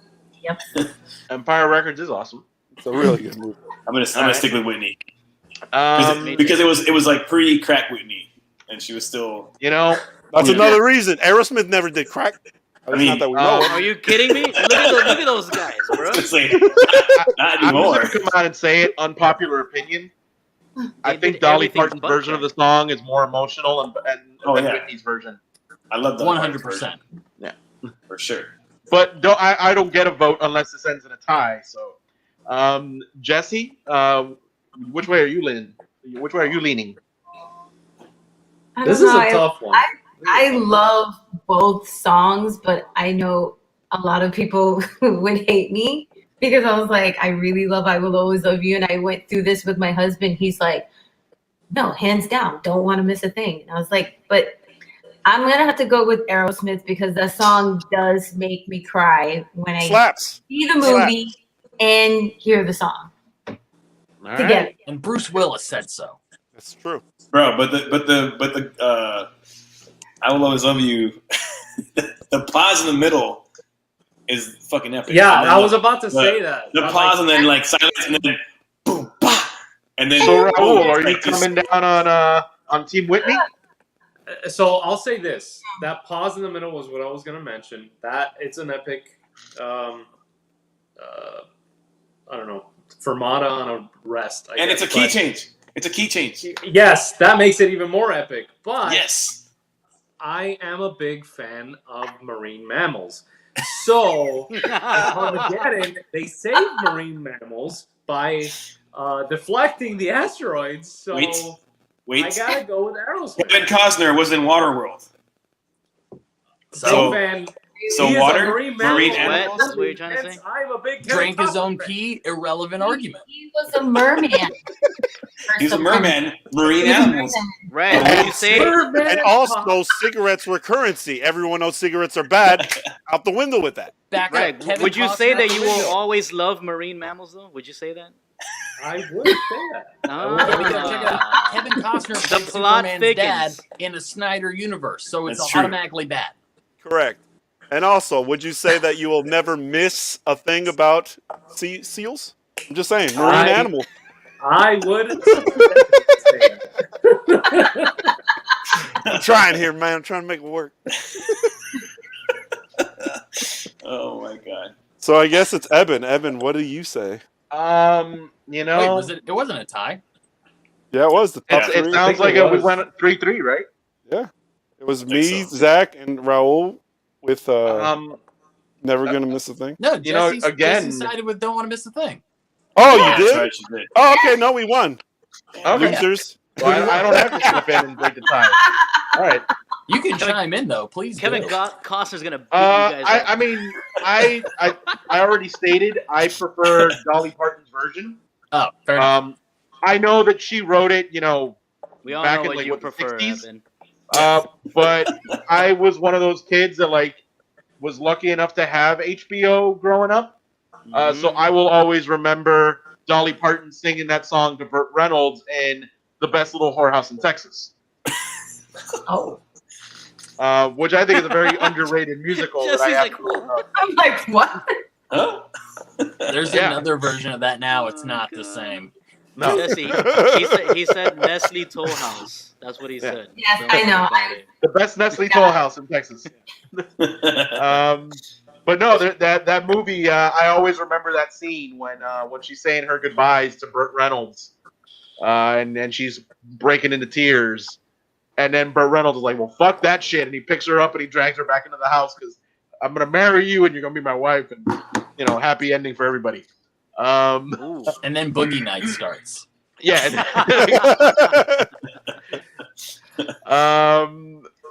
Yep. Empire Records is awesome. It's a really good movie. I'm gonna Alright. stick with Whitney Um, because it was like pre-crack Whitney, and she was still. you know, That's Yeah. another reason. Aerosmith never did crack. At least mean, not that we know. Are you kidding me? Look at those guys, bro. It's like, not I'm anymore. just gonna come out and say it. Unpopular opinion. I They think did Dolly everything Parton's but version of crack. the song is more emotional Oh, than yeah. Whitney's version. I love that 100%. for sure. But I don't get a vote unless this ends in a tie. So, Jesse, which way are you leaning? Which way are you leaning? I This don't is know. a tough one. I love both songs, but I know a lot of people would hate me because I was like, I really love I Will Always Love You. And I went through this with my husband. He's like, no, hands down, don't want to miss a thing. And I was like, but I'm going to have to go with Aerosmith because that song does make me cry when I Slaps. see the movie and hear the song All together. right. And Bruce Willis said so. That's true. Bro, but the I will always love you. The pause in the middle is fucking epic. Yeah, And then I was about to say that. the I'm pause like, and then like silence and then boom, bah, and then So Raul, are you like, just- coming down on Team Whitney? So I'll say this: that pause in the middle was what I was going to mention. That it's an epic. I don't know, fermata on a rest. I and guess, it's a key but- change. It's a key change. Yes, that makes it even more epic. But Yes. I am a big fan of marine mammals. So Armageddon, they saved marine mammals by deflecting the asteroids. So Wait. I gotta go with Aerosmith. Kevin Costner was in Waterworld. Big So- fan. So He is a water, marine marine mammal. animals. That's what you're trying to Hence, say? I'm a big Drank his Kevin own Costner fan. pee. Irrelevant argument. He was a merman. He's a merman. Marine animals. Right. Would you say? Merman And also, cigarettes were currency. Everyone knows cigarettes are bad. Out the window with that. Back Right. up. Kevin Would you Costner say out that the you will window. always love marine mammals, though? Would you say that? I would say that. Yeah, because check it out. Ah. Kevin Costner The played plot Superman's dad thickens. in a Snyder universe, so it's That's true. automatically bad. Correct. And also, would you say that you will never miss a thing about seals? I'm just saying, marine animal. I would say that. I'm trying here, man. I'm trying to make it work. Oh my god. So I guess it's Eben. Eben, what do you say? You Wait, know, was it? It wasn't a tie. Yeah, it was the top it three. sounds like it we was. went 3-3, right? Yeah. It was think me, so. Zach, and Raul with Um, Never Gonna Miss a Thing. No, You know, Jesse again- sided with Don't Want to Miss a Thing. Oh, Yeah, you did? that's right, she did. Oh, okay. No, we won. okay. Losers. Well, I don't have to step in and break the tie. All right. You can chime in though, please. Kevin do. Costner's gonna beat you guys up. I mean, I already stated I prefer Dolly Parton's version. Oh, fair enough. I know that she wrote it, you know, We all back know in, what like, you what, the prefer, 60s? Evan. But I was one of those kids that like was lucky enough to have HBO growing up. So I will always remember Dolly Parton singing that song to Burt Reynolds in The Best Little Whorehouse in Texas, Oh, which I think is a very underrated musical that I Jesse's have. like, "What?" I'm like, what? Huh? There's yeah. another version of that now. It's Oh, not the God. same. No, Jesse, he said Nestle Toll House. That's what he Yeah. said. Yes, Don't I worry know. about it. the best Nestle Toll House in Texas. But no, that movie. I always remember that scene when she's saying her goodbyes to Burt Reynolds, and she's breaking into tears, and then Burt Reynolds is like, "Well, fuck that shit," and he picks her up and he drags her back into the house because I'm gonna marry you and you're gonna be my wife, and you know, happy ending for everybody. Ooh. And then Boogie Night starts. Yeah.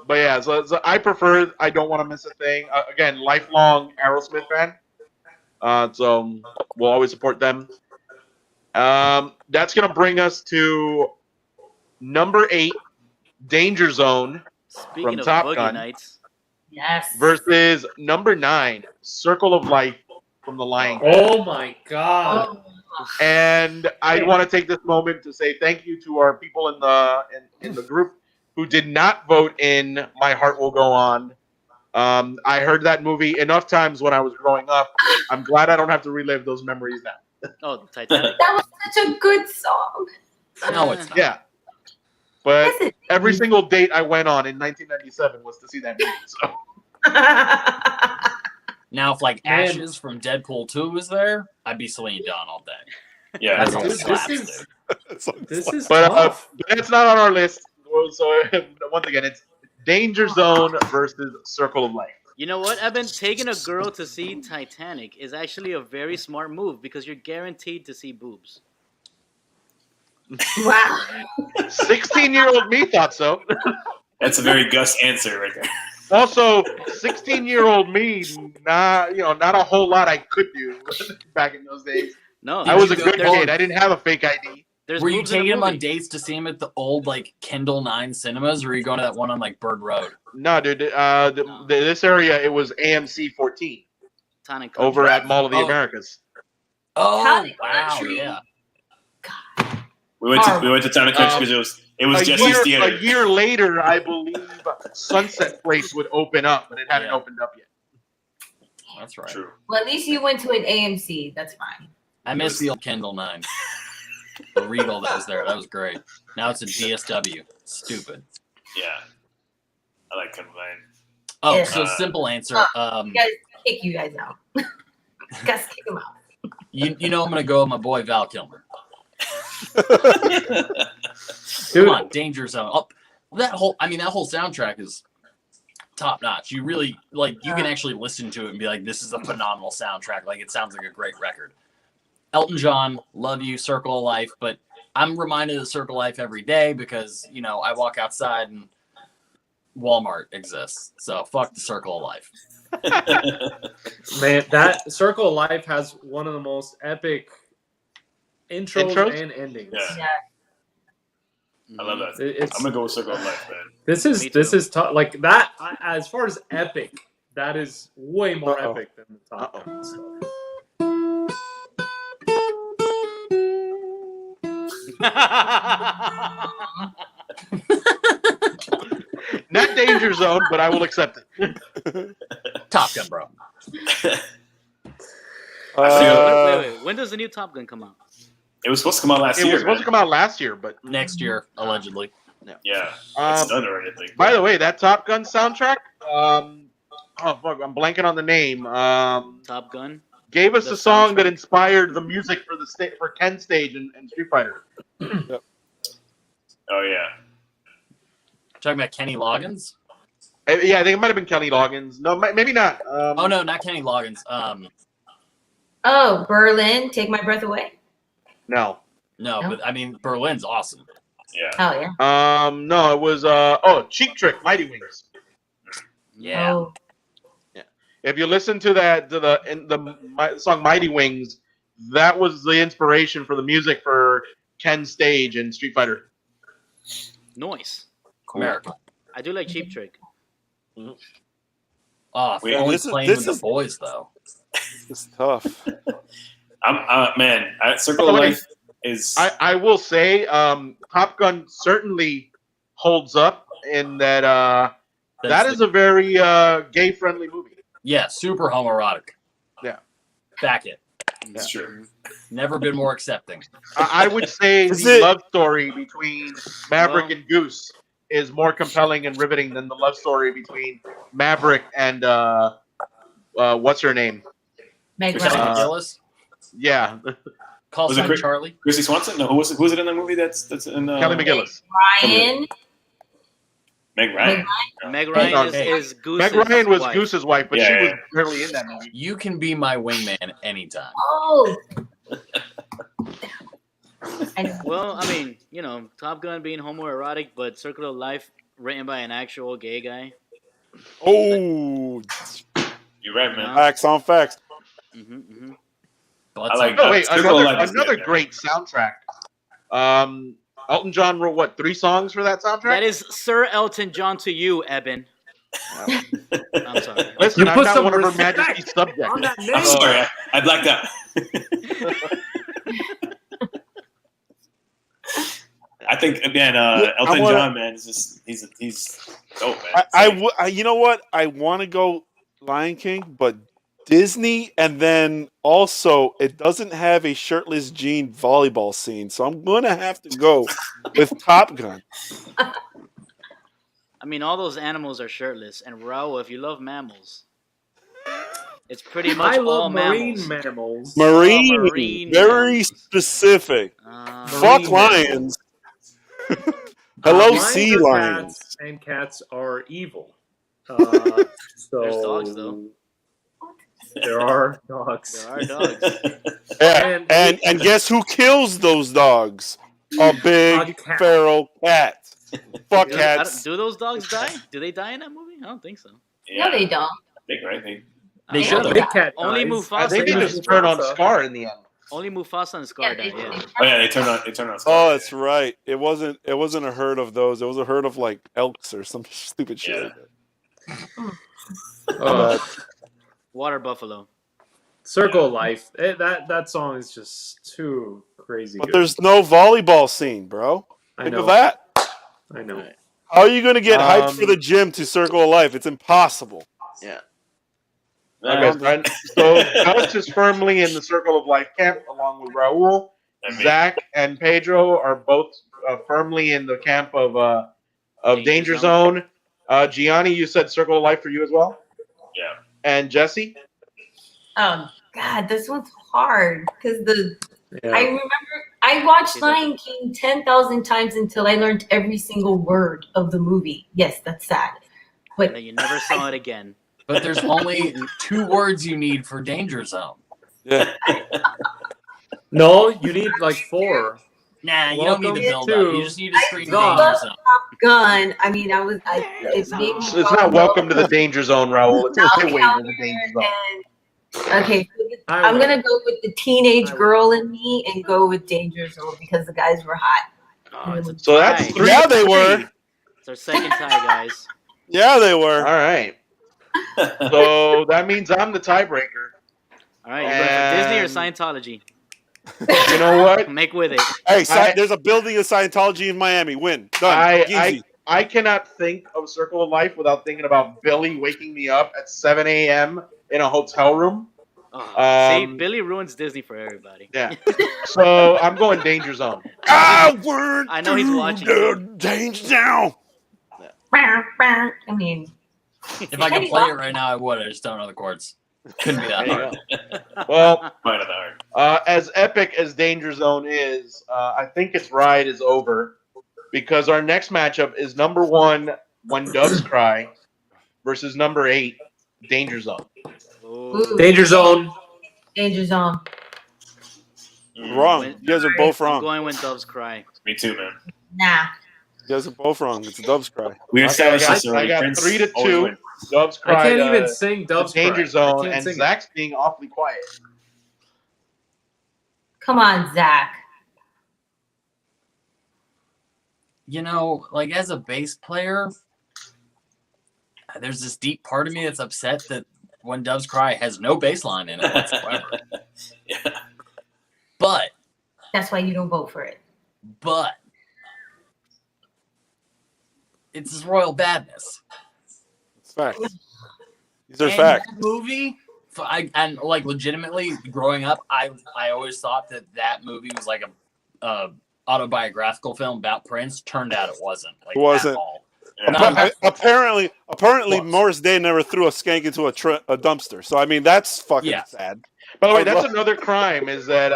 But yeah, so I prefer. I don't want to miss a thing. Again, lifelong Aerosmith fan. So we'll always support them. That's gonna bring us to number 8, Danger Zone Speaking From of Top Boogie Gun. Nights, Yes. versus number 9, Circle of Life from The Lion King. Oh my god. Oh, And I want to take this moment to say thank you to our people in the group who did not vote in My Heart Will Go On. I heard that movie enough times when I was growing up. I'm glad I don't have to relive those memories now. oh, Titanic. that was such a good song. No, it's not. Yeah. But Yes, it every is. single date I went on in 1997 was to see that movie. So Now, if like Man. Ashes from Deadpool 2 was there, I'd be Celine Dion all day. Yeah, That's all This slaps, is- dude. This is but tough. it's not on our list. So once again, it's Danger Zone versus Circle of Life. You know what, Evan? Taking a girl to see Titanic is actually a very smart move because you're guaranteed to see boobs. Wow. 16-year-old me thought so. that's a very Gus answer right there. Also, 16-year-old me, not a whole lot I could do back in those days. No, I was a you good go- kid. I didn't have a fake ID. There's Were you boobs in the taking him on movie. dates to see him at the old like Kendall 9 cinemas, or were you going to that one on like Bird Road? No, dude. This area, it was AMC 14 Town and Country. over at Mall of the Oh. Americas. Oh Town wow, Country. yeah. We went to Town and Country because it was Jesse's theater. A year later, I believe Sunset Place would open up, but it hadn't Yeah. opened up yet. That's right. True. Well, at least you went to an AMC. That's fine. I miss the old Kendall 9. The Regal that was there. That was great. Now it's a DSW. Stupid. Yeah, I like Kendall 9. Oh, Yeah. so simple answer. You guys kick you guys out. Guys, kick them out. You know I'm gonna go with my boy Val Kilmer. Dude, Come on, Danger Zone. Oh, that whole soundtrack is top notch. You really like you can actually listen to it and be like, this is a phenomenal soundtrack. Like it sounds like a great record. Elton John, love you, Circle of Life, but I'm reminded of Circle of Life every day because, you know, I walk outside and Walmart exists. So fuck the Circle of Life. Man, that Circle of Life has one of the most epic intros? And endings. Yeah. I love that. It's, I'm gonna go with Circle of Life, man. This is tough. Like that, as far as epic, that is way more epic than the Top Gun stuff. Not Danger Zone, but I will accept it. Top Gun, bro. Wait. When does the new Top Gun come out? It was supposed to come out last year. It was supposed to come out last year, but next year, allegedly. Yeah, it's done already, I think. By the way, that Top Gun soundtrack, oh fuck, I'm blanking on the name. Top Gun gave us a song that inspired the music for for Ken stage and Street Fighter. Yep. Oh yeah. Talking about Kenny Loggins? Yeah, I think it might have been Kenny Loggins. No, maybe not. Oh no, not Kenny Loggins. Oh, Berlin, Take My Breath Away. No, but I mean Berlin's awesome. Yeah. Oh yeah. No, it was Cheap Trick, Mighty Wings. Yeah. Oh. Yeah. If you listen to the song Mighty Wings, that was the inspiration for the music for Ken stage and Street Fighter. Nice. America. I do like Cheap Trick. Oh, Wait, only this is- playing this with is- the boys though. It's tough. Circle of Life is. I will say, Top Gun certainly holds up in that. That is a very gay-friendly movie. Yeah, super homoerotic. Yeah. Back it. It's true. Never been more accepting. I would say the love story between Maverick and Goose is more compelling and riveting than the love story between Maverick and what's her name? Meg Kelly Ryan. McGillis. Yeah, Call Was it sign Charlie. Chrissy Swanson? No, who was it in the movie? That's in Kelly McGillis. Ryan. Meg Ryan. Meg Ryan is Goose's Meg Ryan was wife. Goose's wife, but Yeah, she yeah. was barely in that movie. You can be my wingman anytime. Oh. I know. Well, I mean, Top Gun being homoerotic, but Circle of Life written by an actual gay guy. Oh, You're right, man. facts on facts. Butts I like on- Oh wait, Circle of Life is another good, great soundtrack. Elton John wrote what 3 songs for that soundtrack? That is Sir Elton John to you, Eben. I'm sorry. Listen, You I'm put not some one of Her respect Majesty's subjects. on that name. I'm sorry, I blacked out. I think again, Elton John, man, is just he's dope, man. You know what? I want to go Lion King, but Disney, and then also it doesn't have a shirtless Gene volleyball scene, so I'm gonna have to go with Top Gun. I mean, all those animals are shirtless, and Raul, if you love mammals, it's pretty much I all love marine mammals. mammals. Marine, very mammals. specific. Fuck Marine lions. Hello, Lions sea are lions. Cats, and cats are evil. So There's dogs, though. There are dogs. There are dogs. Yeah, and guess who kills those dogs? A big A cat. feral cat. Fuck Do cats. those dogs die? Do they die in that movie? I don't think so. No, they don't. I think, right? They Yeah. should The have. big cat Only dies. Mufasa I think they dies. just turn on Scar in the end. Only Mufasa and Scar die. they- Yeah. Oh yeah, they turn on. Oh, that's right. It wasn't a herd of those. It was a herd of like elks or some stupid shit. Yeah. Like that. Water buffalo. Circle of Life. That song is just too crazy. But good. there's no volleyball scene, bro. I Think know. of that. I know. How are you going to get hyped for the gym to Circle of Life? It's impossible. Yeah. Yeah. So Gus is firmly in the Circle of Life camp, along with Raul. Zach and Pedro are both firmly in the camp of Danger Zone. Gianni, you said Circle of Life for you as well? Yeah. And Jesse? Oh God, this one's hard because Yeah. I remember I watched Lion King 10,000 times until I learned every single word of the movie. Yes, that's sad, but And then you never saw it again. But there's only 2 words you need for Danger Zone. Yeah. No, you need like 4. Nah, you don't need Welcome the build up. to You just need to scream Zon. danger zone. Gun. I mean, it made me. It's not welcome to the danger zone, Raul. It's highway to Down the there danger zone. and okay, I'm gonna go with the teenage Highway. girl in me and go with Danger Zone because the guys were hot. Oh, it's a So that's tie. 3 Yeah, to they 3. were. It's our second tie, guys. Yeah, they All were. right. So that means I'm the tiebreaker. All right, you going for Disney or And- Scientology? You know what? Make with it. Hey, I- there's a building of Scientology in Miami. Win. Done. Easy. I cannot think of Circle of Life without thinking about Billy waking me up at 7 a.m. in a hotel room. Oh, see, Billy ruins Disney for everybody. Yeah. So I'm going Danger Zone. I went I know he's to watching. the danger zone. I mean, If I could play it right now, I would. I just don't know the chords. Couldn't be that There you hard. go. Well, Might have hard. as epic as Danger Zone is, I think its ride is over because our next matchup is number 1, When Doves Cry, versus number 8, Danger Zone. Ooh. Danger Zone. Danger Zone. Wrong. When- You guys are both I'm wrong. going when doves cry. Me too, man. Nah. You guys are both wrong. It's a dove's cry. We established I this already. got Prince 3 to always 2. wins. Doves I Cry. can't even sing Dove's Danger Cry. I Zone, can't and sing it. Zach's being awfully quiet. Come on, Zach. You know, like as a bass player, there's this deep part of me that's upset that When Doves Cry has no bass line in it whatsoever. Yeah. But That's why you don't vote for it. it's his royal badness. It's facts. These are And facts. that movie, and like legitimately growing up, I always thought that movie was like a autobiographical film about Prince. Turned out it wasn't. Like, It wasn't. At all. Yeah. Apparently, Was. Morris Day never threw a skank into a dumpster. So I mean, that's fucking Yeah. sad. By the way, that's another crime is that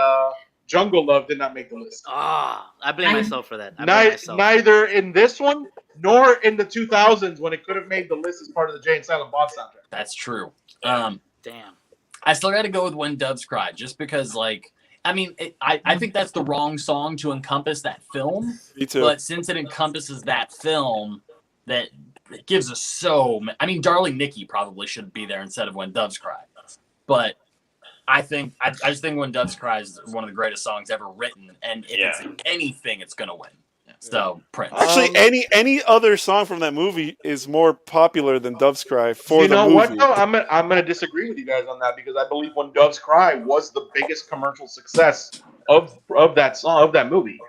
Jungle Love did not make the list. Ah, I blame myself for that. I blame Ni- myself. neither in this one nor in the 2000s when it could have made the list as part of the Jay and Silent Bob soundtrack. That's true. Damn. I still got to go with When Doves Cry, just because, like, I mean, I think that's the wrong song to encompass that film. Me too. But since it encompasses that film, that it gives us so. I mean, Darling Nikki probably should be there instead of When Doves Cry. But I just think When Doves Cry is one of the greatest songs ever written, and if it's anything, it's gonna win. So Prince. Actually, any other song from that movie is more popular than Dove's Cry for You the know movie. what though? I'm gonna disagree with you guys on that because I believe When Doves Cry was the biggest commercial success of that song of that movie.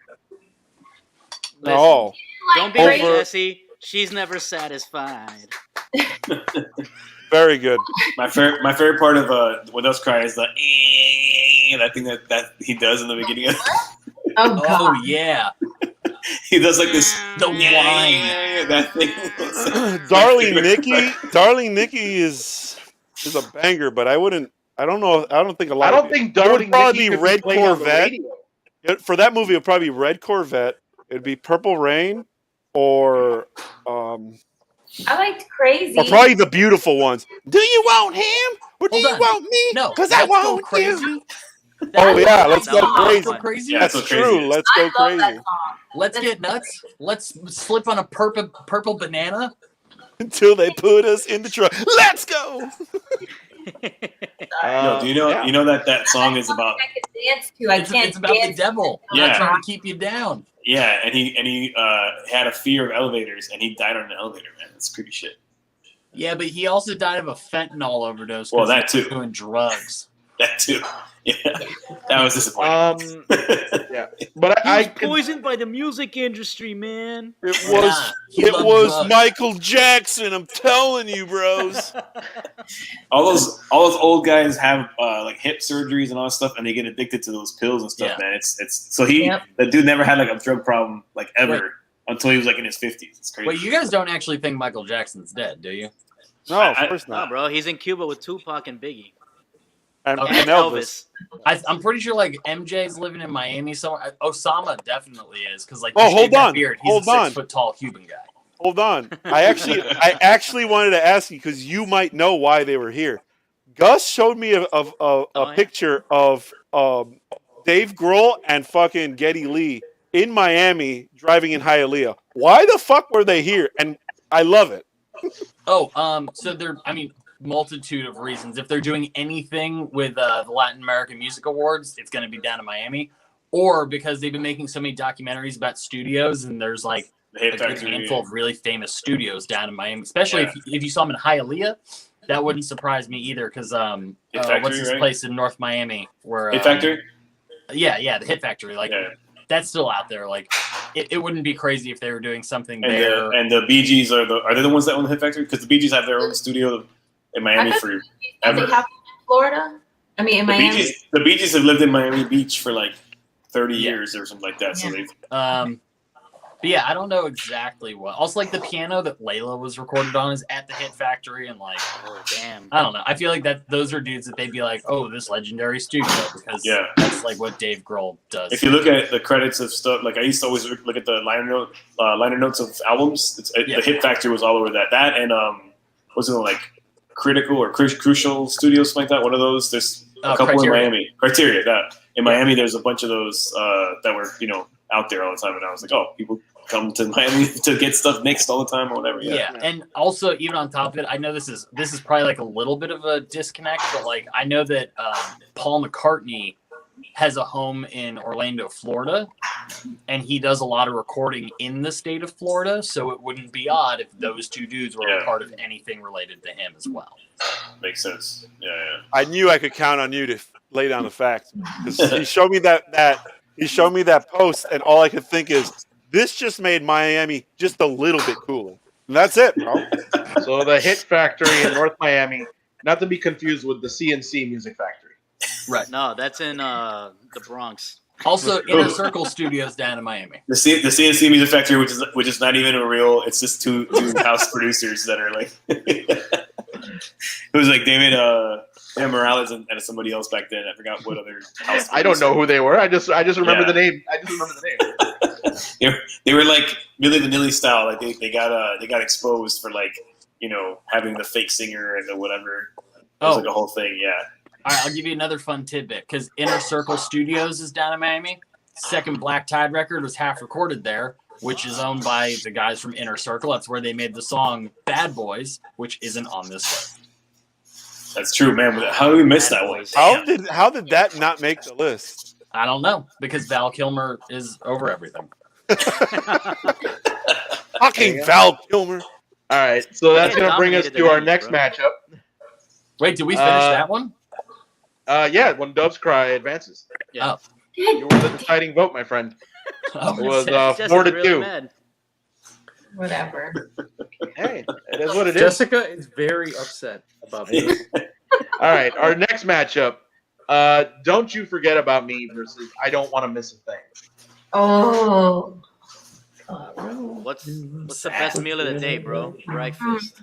No. Don't be Like, Jesse. She's never satisfied. Very good. My favorite part of When Doves Cry is the that thing that he does in the beginning of Oh, God. Oh yeah, he does like this the wine. that thing. Darling Nikki is a banger, but I don't know. I don't think a lot. I don't think it would Darling probably Nikki be could Red played on the Corvette. radio. For that movie, it would probably be Red Corvette. It'd be Purple Rain, or I liked Crazy. or probably the Beautiful Ones. Do you want him, or do Hold you on. want me? No, because I Let's Go want Crazy. you. Oh yeah, let's That go was crazy. fun. Crazy. Yeah, That's that's what crazy true. is. Let's I go love crazy that song. Let's get nuts. Let's slip on a purple banana. until they put us in the truck. Let's go. Yo, do you know Yeah. you know that song is about I can dance to. I can't It's about the dance. devil. Yeah. Not trying to keep you down. yeah, and he had a fear of elevators and he died on an elevator, man. That's creepy shit. Yeah, but he also died of a fentanyl overdose. Well, 'cause that he was too. doing drugs. That too. Yeah, that was disappointing. Yeah, but He I was can- poisoned by the music industry, man. It Nah, was he loved drugs. Michael Jackson. I'm telling you, bros. all those old guys have like hip surgeries and all that stuff, and they get addicted to those pills and stuff, Yeah. man. It's so the dude never had like a drug problem like ever Wait. until he was like in his 50s. It's crazy. Wait, you guys don't actually think Michael Jackson's dead, do you? No, of course No, not. bro, he's in Cuba with Tupac and Biggie And, Okay. and Elvis. I'm pretty sure like MJ's living in Miami somewhere. Osama definitely is because like Oh, you shave hold that on. beard, he's Hold a on. 6 foot tall Cuban guy. Hold on. I actually wanted to ask you because you might know why they were here. Gus showed me a yeah. picture of Dave Grohl and fucking Geddy Lee in Miami driving in Hialeah. Why the fuck were they here? And I love it. So multitude of reasons. If they're doing anything with the Latin American Music Awards, it's going to be down in Miami, or because they've been making so many documentaries about studios, and there's like a good handful of really famous studios down in Miami. Especially if you saw them in Hialeah, that wouldn't surprise me either. Because what's this place in North Miami where Hit Factory? Yeah, the Hit Factory. Like that's still out there. Like it wouldn't be crazy if they were doing something there. And the Bee Gees are they the ones that own the Hit Factory? Because the Bee Gees have their own studio in Miami for ever. They have in Florida. I mean, in Miami. The Bee Gees have lived in Miami Beach for like 30 years or something like that. So they've. But yeah, I don't know exactly what. Also, like the piano that Layla was recorded on is at the Hit Factory, and like, oh damn, I don't know. I feel like those are dudes that they'd be like, oh, this legendary studio, because that's like what Dave Grohl does. If you look at the credits of stuff, like I used to always look at the liner notes of albums. The Hit Factory was all over that. That and was it like Critical or Crucial Studios, something like that? One of those. There's a couple Criteria. in Miami. Criteria. That in Miami, there's a bunch of those that were out there all the time, and I was like, oh, people come to Miami to get stuff mixed all the time or whatever. Yeah, and also even on top of it, I know this is probably like a little bit of a disconnect, but like I know that Paul McCartney has a home in Orlando, Florida, and he does a lot of recording in the state of Florida, so it wouldn't be odd if those two dudes were a part of anything related to him as well. Makes sense. Yeah. I knew I could count on you to lay down the facts, because he showed me that post, and all I could think is, this just made Miami just a little bit cooler. And that's it, bro. So the Hit Factory in North Miami, not to be confused with the CNC Music Factory. Right. No, that's in the Bronx. Also, Inner Circle Studios down in Miami. The CNC Music Factory, which is not even a real. It's just two house producers that are like. It was like David Morales and somebody else back then. I forgot what other house. I don't know who they were. I just remember the name. I just remember the name. They were like Milli Vanilli style. Like they got exposed for like having the fake singer and the whatever. It was like a whole thing. Yeah. All right, I'll give you another fun tidbit, because Inner Circle Studios is down in Miami. Second Black Tide record was half recorded there, which is owned by the guys from Inner Circle. That's where they made the song Bad Boys, which isn't on this list. That's true, man. How did we miss that one? How did that not make the list? I don't know, because Val Kilmer is over everything. Fucking Val Kilmer. All right, so that's going to bring us to our next matchup. Wait, did we finish that one? Yeah, when Doves Cry advances. Yeah. Oh. You were the deciding vote, my friend. Oh, It was Jessica's 4-2. really mad. Whatever. Hey, it is what it is. Jessica is very upset about this. All right, our next matchup. Don't You Forget About Me versus I Don't Want to Miss a Thing. Oh. What's the best meal of the day, bro? Breakfast.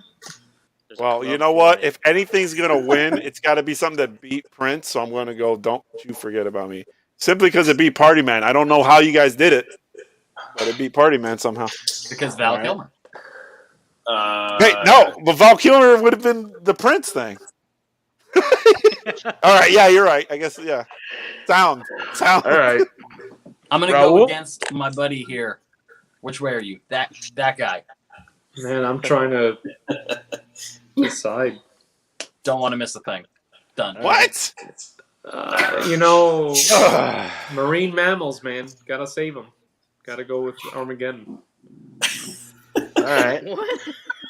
There's Well, a you club know what? today. If anything's gonna win, it's got to be something that beat Prince. So I'm gonna go. Don't You Forget About Me. Simply because it beat Party Man. I don't know how you guys did it, but it beat Party Man somehow. Because Val Kilmer. Hey, no, but Val Kilmer would have been the Prince thing. All right, yeah, you're right. I guess, yeah. Sound. All right. I'm going to go against my buddy here. Which way are you? That guy. Man, I'm trying to decide. Don't want to miss a thing. Done. What? Marine mammals, man. Gotta save them. Gotta go with Armageddon. All right. What?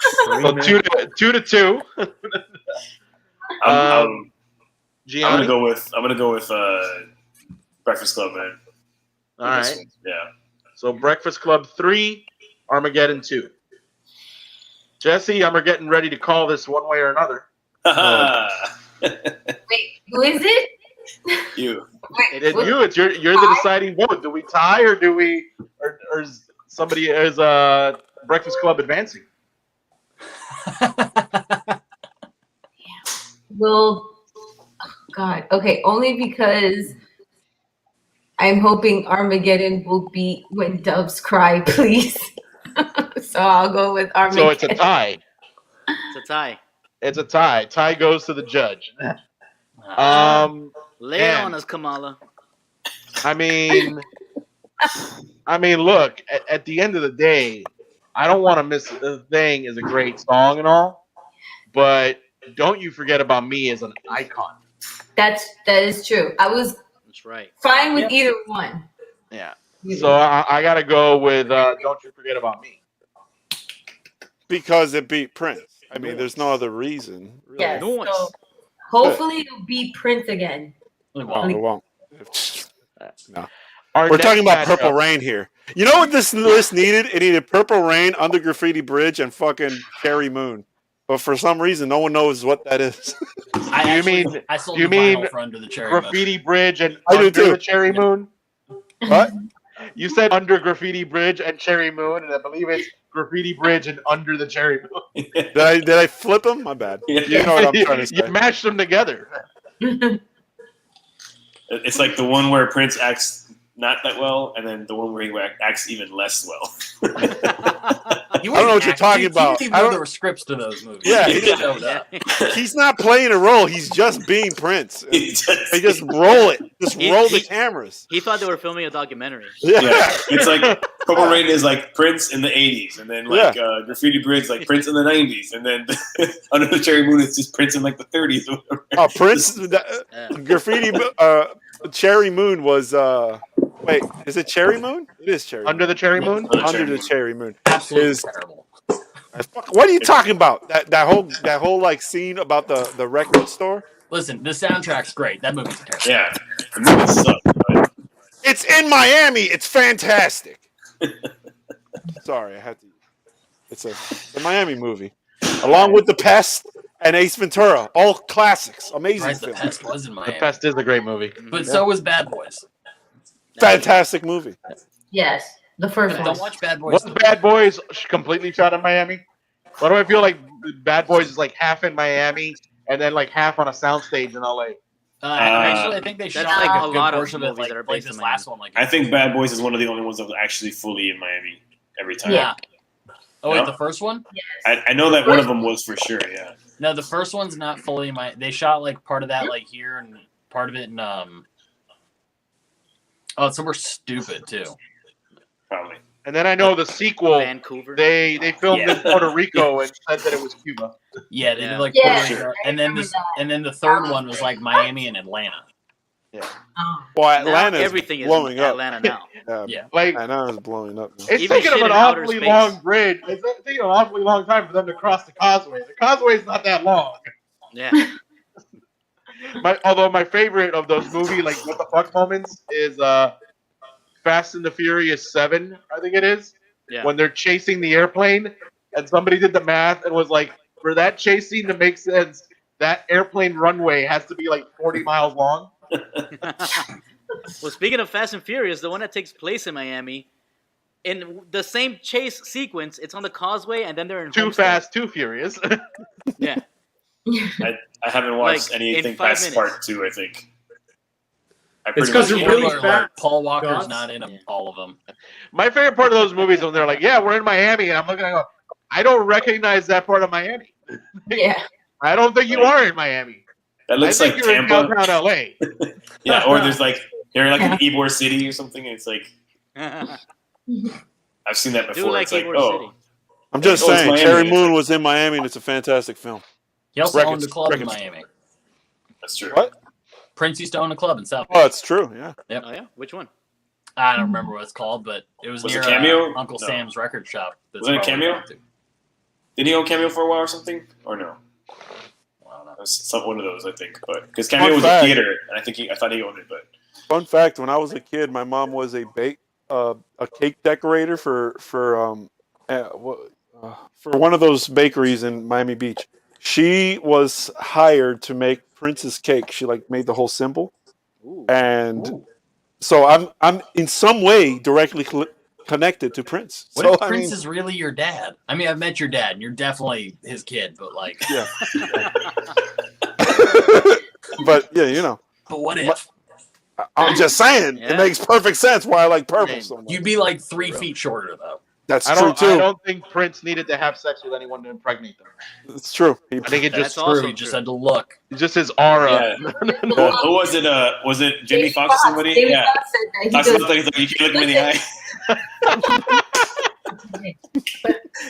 So 2-2. I'm Gianni? gonna go with Breakfast Club, man. All right. Yeah. So Breakfast Club 3, Armageddon 2. Jesse, I'm getting ready to call this one way or another. Wait, who is it? You. Wait, You're the deciding vote. Do we tie or do we or is somebody is Breakfast Club advancing? Well, oh God. Okay, only because I'm hoping Armageddon will beat When Doves Cry, please. So I'll go with Armageddon. So it's a tie. It's a tie. It's a tie. Tie goes to the judge. Lay it man. on us, Kamala. I mean, I mean, look, at the end of the day, I don't want to miss the thing is a great song and all, but Don't You Forget About Me is an icon. That is true. I was That's right. fine with Yep. either one. Yeah. So I got to go with Don't You Forget About Me. Because it beat Prince. I mean, there's no other reason. Really. Yes. Noise. So hopefully it'll be Prince again. No, it won't. No. Our We're next talking about matchup- Purple Rain here. You know what this list needed? It needed Purple Rain, Under Graffiti Bridge, and fucking Cherry Moon. But for some reason, no one knows what that is. I sold the vinyl for Under the Cherry Moon. Graffiti Bridge and I do Under too. the Cherry Moon? What? You said Under Graffiti Bridge and Cherry Moon, and I believe it's Graffiti Bridge and Under the Cherry Moon. Did I flip them? My bad. You know what I'm trying to say. You mashed them together. It's like the one where Prince acts not that well, and then the one where he acts even less well. I don't know what you're talking about. He didn't even know there were scripts to those movies. Yeah, he he just showed up. He's not playing a role. He's just being Prince. They just roll it. Just roll the cameras. He thought they were filming a documentary. Yeah. It's like Purple Rain is like Prince in the 80s, and then like Graffiti Bridge like Prince in the 90s, and then Under the Cherry Moon is just Prince in like the 30s or whatever. Oh, Prince, Graffiti, Cherry Moon was, wait, is it Cherry Moon? It is Cherry Under the Cherry Moon? Under the Cherry Moon. Absolutely Is- terrible. What are you talking about? That whole like scene about the record store? Listen, the soundtrack's great. That movie's terrible. Yeah, the movie sucks. But It's in Miami. It's fantastic. Sorry, I had to. It's a Miami movie, along with The Pest and Ace Ventura, all classics, amazing Right, The films. Pest was in The Miami. Pest is a great movie. But so was Bad Boys. Fantastic movie. Yes, the first But one. don't watch Bad Boys. Was Bad Boys completely shot in Miami? Why do I feel like Bad Boys is like half in Miami and then like half on a soundstage in LA? Actually, I think they shot that's like like a a good lot of portion of it, movies that are like based this in last Miami. one. Like I think Bad Boys is one of the only ones that was actually fully in Miami every time. yeah. Oh wait, No? the first one? I know that one of them was for sure. Yeah. No, the first one's not fully in my. They shot like part of that like here and part of it in Oh, it's somewhere stupid too. Probably. And then I know the sequel, Vancouver. they filmed Yeah. in Puerto Rico and said that it was Cuba. Yeah, they Yeah. did like Yeah, Puerto Rico. I And then remember this, that. and then the third one was like Miami and Atlanta. Oh. Well, Now Atlanta everything is blowing in up. Atlanta now. Yeah. Like, Atlanta is blowing up. Now. it's Even taking them shit an in outer awfully space. long bridge. It's taking an awfully long time for them to cross the causeway. The causeway's not that long. Yeah. Although my favorite of those movie like what the fuck moments is Fast and the Furious 7, I think it is. Yeah. When they're chasing the airplane and somebody did the math and was like, for that chase scene to make sense, that airplane runway has to be like 40 miles long. Well, speaking of Fast and Furious, the one that takes place in Miami, in the same chase sequence, it's on the causeway, and then they're in Too Homestead. fast, too furious. Yeah. I haven't watched Like, anything in 5 past minutes. part 2. I think. I It's pretty 'cause much- you're really Spoiler alert, fat. Paul Walker's Guns. not in Yeah. all of them. My favorite part of those movies is when they're like, yeah, we're in Miami. And I'm looking, I go, I don't recognize that part of Miami. Yeah. I don't think you are in Miami. that looks I like think you're in Tampa. downtown LA. Yeah, or there's like they're like in Ybor City or something. And it's like I've seen that Do before. like It's like Ybor oh, City. I'm just Oh, it's saying, Miami. Cherry Moon was in Miami, and it's a fantastic film. He also Records- owned a club records. in Miami. that's true. What? Prince used to own a club in South. Oh, it's true. Yeah. Oh yeah, which one? I don't remember what it's called, but it was Was near it Cameo? Uncle No. Sam's record shop. That's Was it a probably Cameo? going to. Did he own Cameo for a while or something? Or no? I don't know. It was one of those, I think. But because Cameo Fun was fact. a theater, and I thought he owned it, but Fun fact: when I was a kid, my mom was a cake decorator for one of those bakeries in Miami Beach. She was hired to make Prince's cake. She like made the whole symbol, Ooh. and so I'm in some way directly connected to Prince. What So if I Prince mean, is really your dad? I mean, I've met your dad, and you're definitely his kid, but like, yeah. But yeah, you know, but what if? I'm just saying Yeah. it makes perfect sense why I like purple Right. so much. You'd be like 3 feet shorter, though. That's I true don't. I too. don't think Prince needed to have sex with anyone to impregnate them. It's true. I think it That's just also True, he just true. had to look. it's just his aura. Yeah. Who was it? Was it Jimmy Fox or somebody? Jamie Yeah. Foxx said that. He Talks goes, about that. He's like, you can't look him in the eye.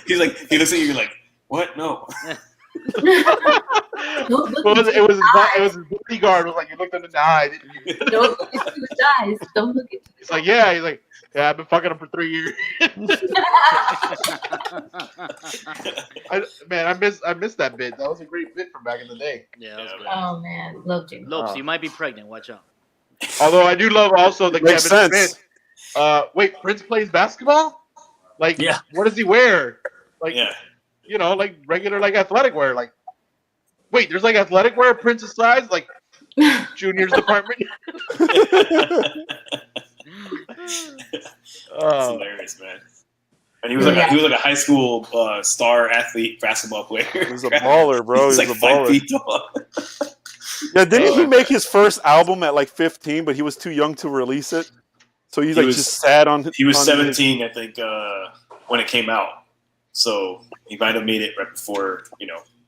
He's like, he looks at you. You're like, what? No. don't look What was into it? It was his his, eyes. it was his bodyguard. Was like, you looked him in the eye, didn't you? Don't look into his eyes. Don't look into He's like, yeah. He's like, yeah. I've been fucking him for 3 years. Man, I miss that bit. That was a great bit from back in the day. Yeah, that was good. Oh man, love Jamie. Lopes, you might be pregnant. Watch out. Although I do love also the Makes Kevin sense. Smith. Wait, Prince plays basketball? Like, Yeah. what does he wear? Like, Yeah. you know, like regular like athletic wear. Like, wait, there's like athletic wear Prince's size, like Junior's department. That's Oh, hilarious, man. And he was like a high school star athlete basketball player. He was a baller, bro. He's He like was a 5 baller. feet tall. Yeah, didn't he make his first album at like 15, but he was too young to release it? So he like was- just sat on. He was on 17, I think, when it came out. So he might have made it right before,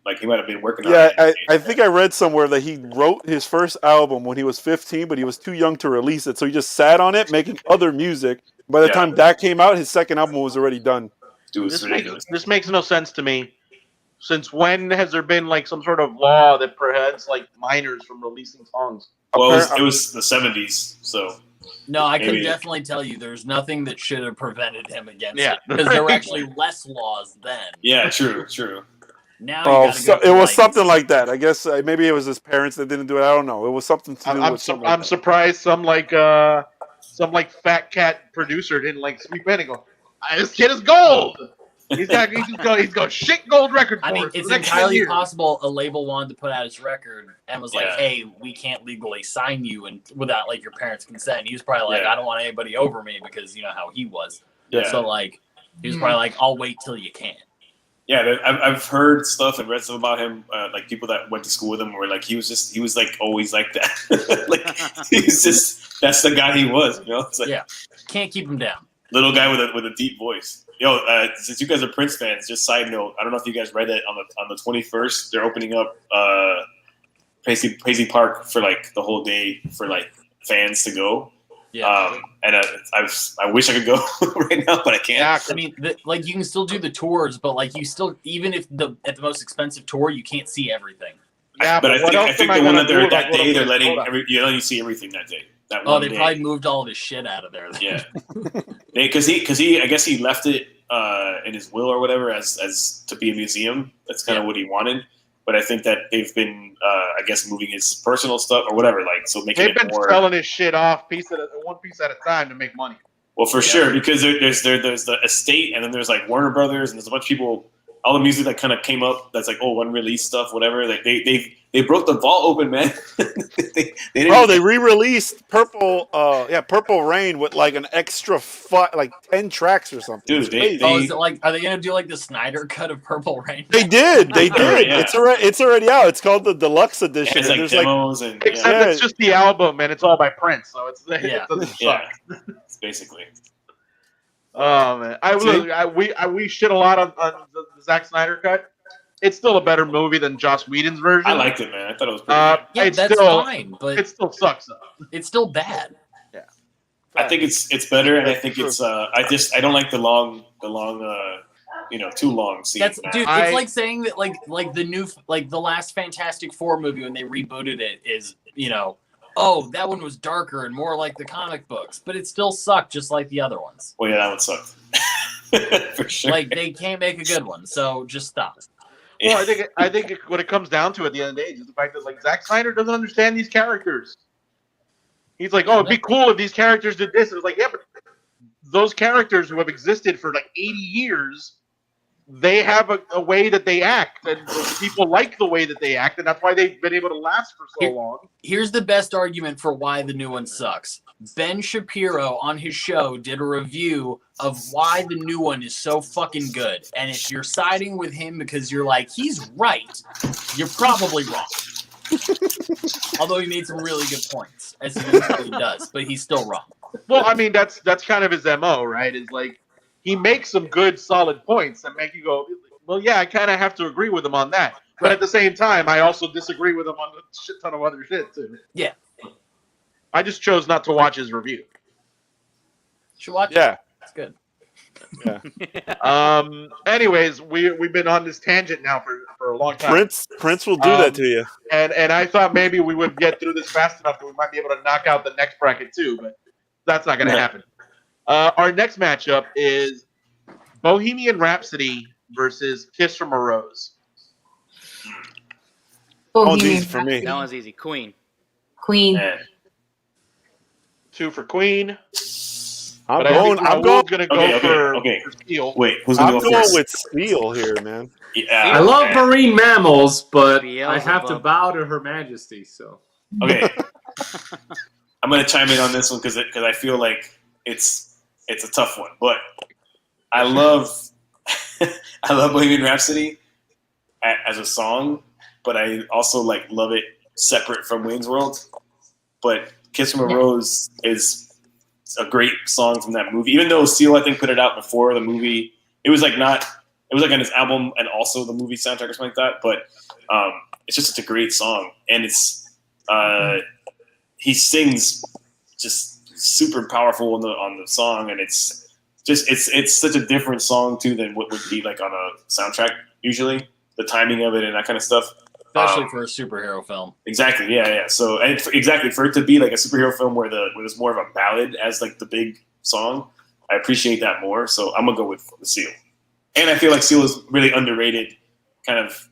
like he might have been working on Yeah, it. I think I read somewhere that he wrote his first album when he was 15, but he was too young to release it. So he just sat on it, making other music. By the Yeah. time that came out, his second album was already done. Dude, it's this ridiculous. makes no sense to me. Since when has there been like some sort of law that prevents like minors from releasing songs? Well, it was the 70s, so No, I can Maybe. definitely tell you there's nothing that should have prevented him against Yeah. it. Because there were actually less laws then. yeah, true. Now Oh, you gotta go it was like, something like that. I guess maybe it was his parents that didn't do it. I don't know. It was something to do I'm with something. Like I'm that. surprised some like fat cat producer didn't like sweep in and go, this kid is gold. He's got shit gold record for I mean, us for it's the next 10 entirely years. possible a label wanted to put out his record and was like, Yeah. "Hey, we can't legally sign you and without like your parents' consent." And he was probably like, Yeah. "I don't want anybody over me because you know how he was." Yeah. So like, he was probably like, "I'll wait till you can." Yeah, I've heard stuff and read stuff about him, like people that went to school with him were like he was like always like that. Like that's the guy he was, It's like Yeah. Can't keep him down. little guy with a deep voice. Yo, since you guys are Prince fans, just side note, I don't know if you guys read that on the 21st, they're opening up Paisley Park for like the whole day for like fans to go. Yeah. And I wish I could go right now, but I can't. Yeah, I mean, like you can still do the tours, but like you still, even if at the most expensive tour, you can't see everything. yeah, But I what else think am the one gonna that they're do, that like, day they're hold letting on. you're letting you see everything that day. That Oh, one they day. probably moved all of his shit out of there. Yeah, because he I guess he left it in his will or whatever as to be a museum. That's kind of what he wanted. But I think that they've been I guess moving his personal stuff or whatever, like so making They've it been more. selling his shit off one piece at a time to make money. Well, for sure, because there's the estate, and then there's like Warner Brothers, and there's a bunch of people. All the music that kind of came up, that's like unreleased stuff, whatever. Like they broke the vault open, man. they didn't. Oh, they re-released Purple Rain with like an extra like 10 tracks or something. Dude, It's crazy. Oh, is it like? Are they gonna do like the Snyder cut of Purple Rain? They did. Yeah. It's already out. It's called the deluxe edition. It's and like there's demos and Except Yeah. it's just the album and it's all by Prince, so it doesn't suck. yeah, it's basically. Oh man, we shit a lot on the Zack Snyder cut. It's still a better movie than Joss Whedon's version. I liked it, man. I thought it was pretty good. Yeah, it's that's still, fine, but it still sucks though. it's still bad. I think it's better, and I That's think true. it's I don't like the long too long scenes. That's man. dude. I- It's like saying that like the new the last Fantastic Four movie when they rebooted it is oh, that one was darker and more like the comic books, but it still sucked just like the other ones. Well, yeah, that one sucked. For sure. Like they can't make a good one, so just stop. Well, I think what it comes down to at the end of the day is the fact that like Zack Snyder doesn't understand these characters. He's like, oh, it'd be cool if these characters did this. And it's like, yeah, but those characters who have existed for like 80 years, they have a way that they act, and people like the way that they act, and that's why they've been able to last for so long. Here's the best argument for why the new one sucks. Ben Shapiro on his show did a review of why the new one is so fucking good. And if you're siding with him because you're like, he's right, you're probably wrong. Although he made some really good points, as he usually does, but he's still wrong. Well, I mean, that's kind of his MO, right? Is like he makes some good, solid points that make you go, well, yeah, I kind of have to agree with him on that. But at the same time, I also disagree with him on a shit ton of other shit too. Yeah. I just chose not to watch his review. Should watch it. Yeah. It's good. Anyways, we've been on this tangent now for a long time. Prince will do that to you. And I thought maybe we would get through this fast enough that we might be able to knock out the next bracket too, but that's not going to happen. Our next matchup is Bohemian Rhapsody versus Kiss from a Rose. That one's easy for me. That one's easy. Queen. Queen. 2 for Queen. I'm But going. I think I'm Raul's going. gonna go Okay. for Steel. Wait, who's gonna I'm go going first? with Steel here, man. Yeah. I love marine mammals, but I have to Beelzebub. bow to Her Majesty. So Okay. I'm gonna chime in on this one because I feel like it's a tough one, but I love Bohemian Rhapsody as a song, but I also love it separate from Wayne's World. But Kiss from a Rose is a great song from that movie. Even though Seal, I think, put it out before the movie. It was on his album and also the movie soundtrack or something like that. But it's just such a great song, and it's he sings just super powerful on the song, and it's such a different song too than what would be like on a soundtrack usually. The timing of it and that kind of stuff. Especially for a superhero film. Exactly, yeah. So, exactly for it to be like a superhero film where there's more of a ballad as like the big song, I appreciate that more. So I'm gonna go with Seal, and I feel like Seal is really underrated. Kind of,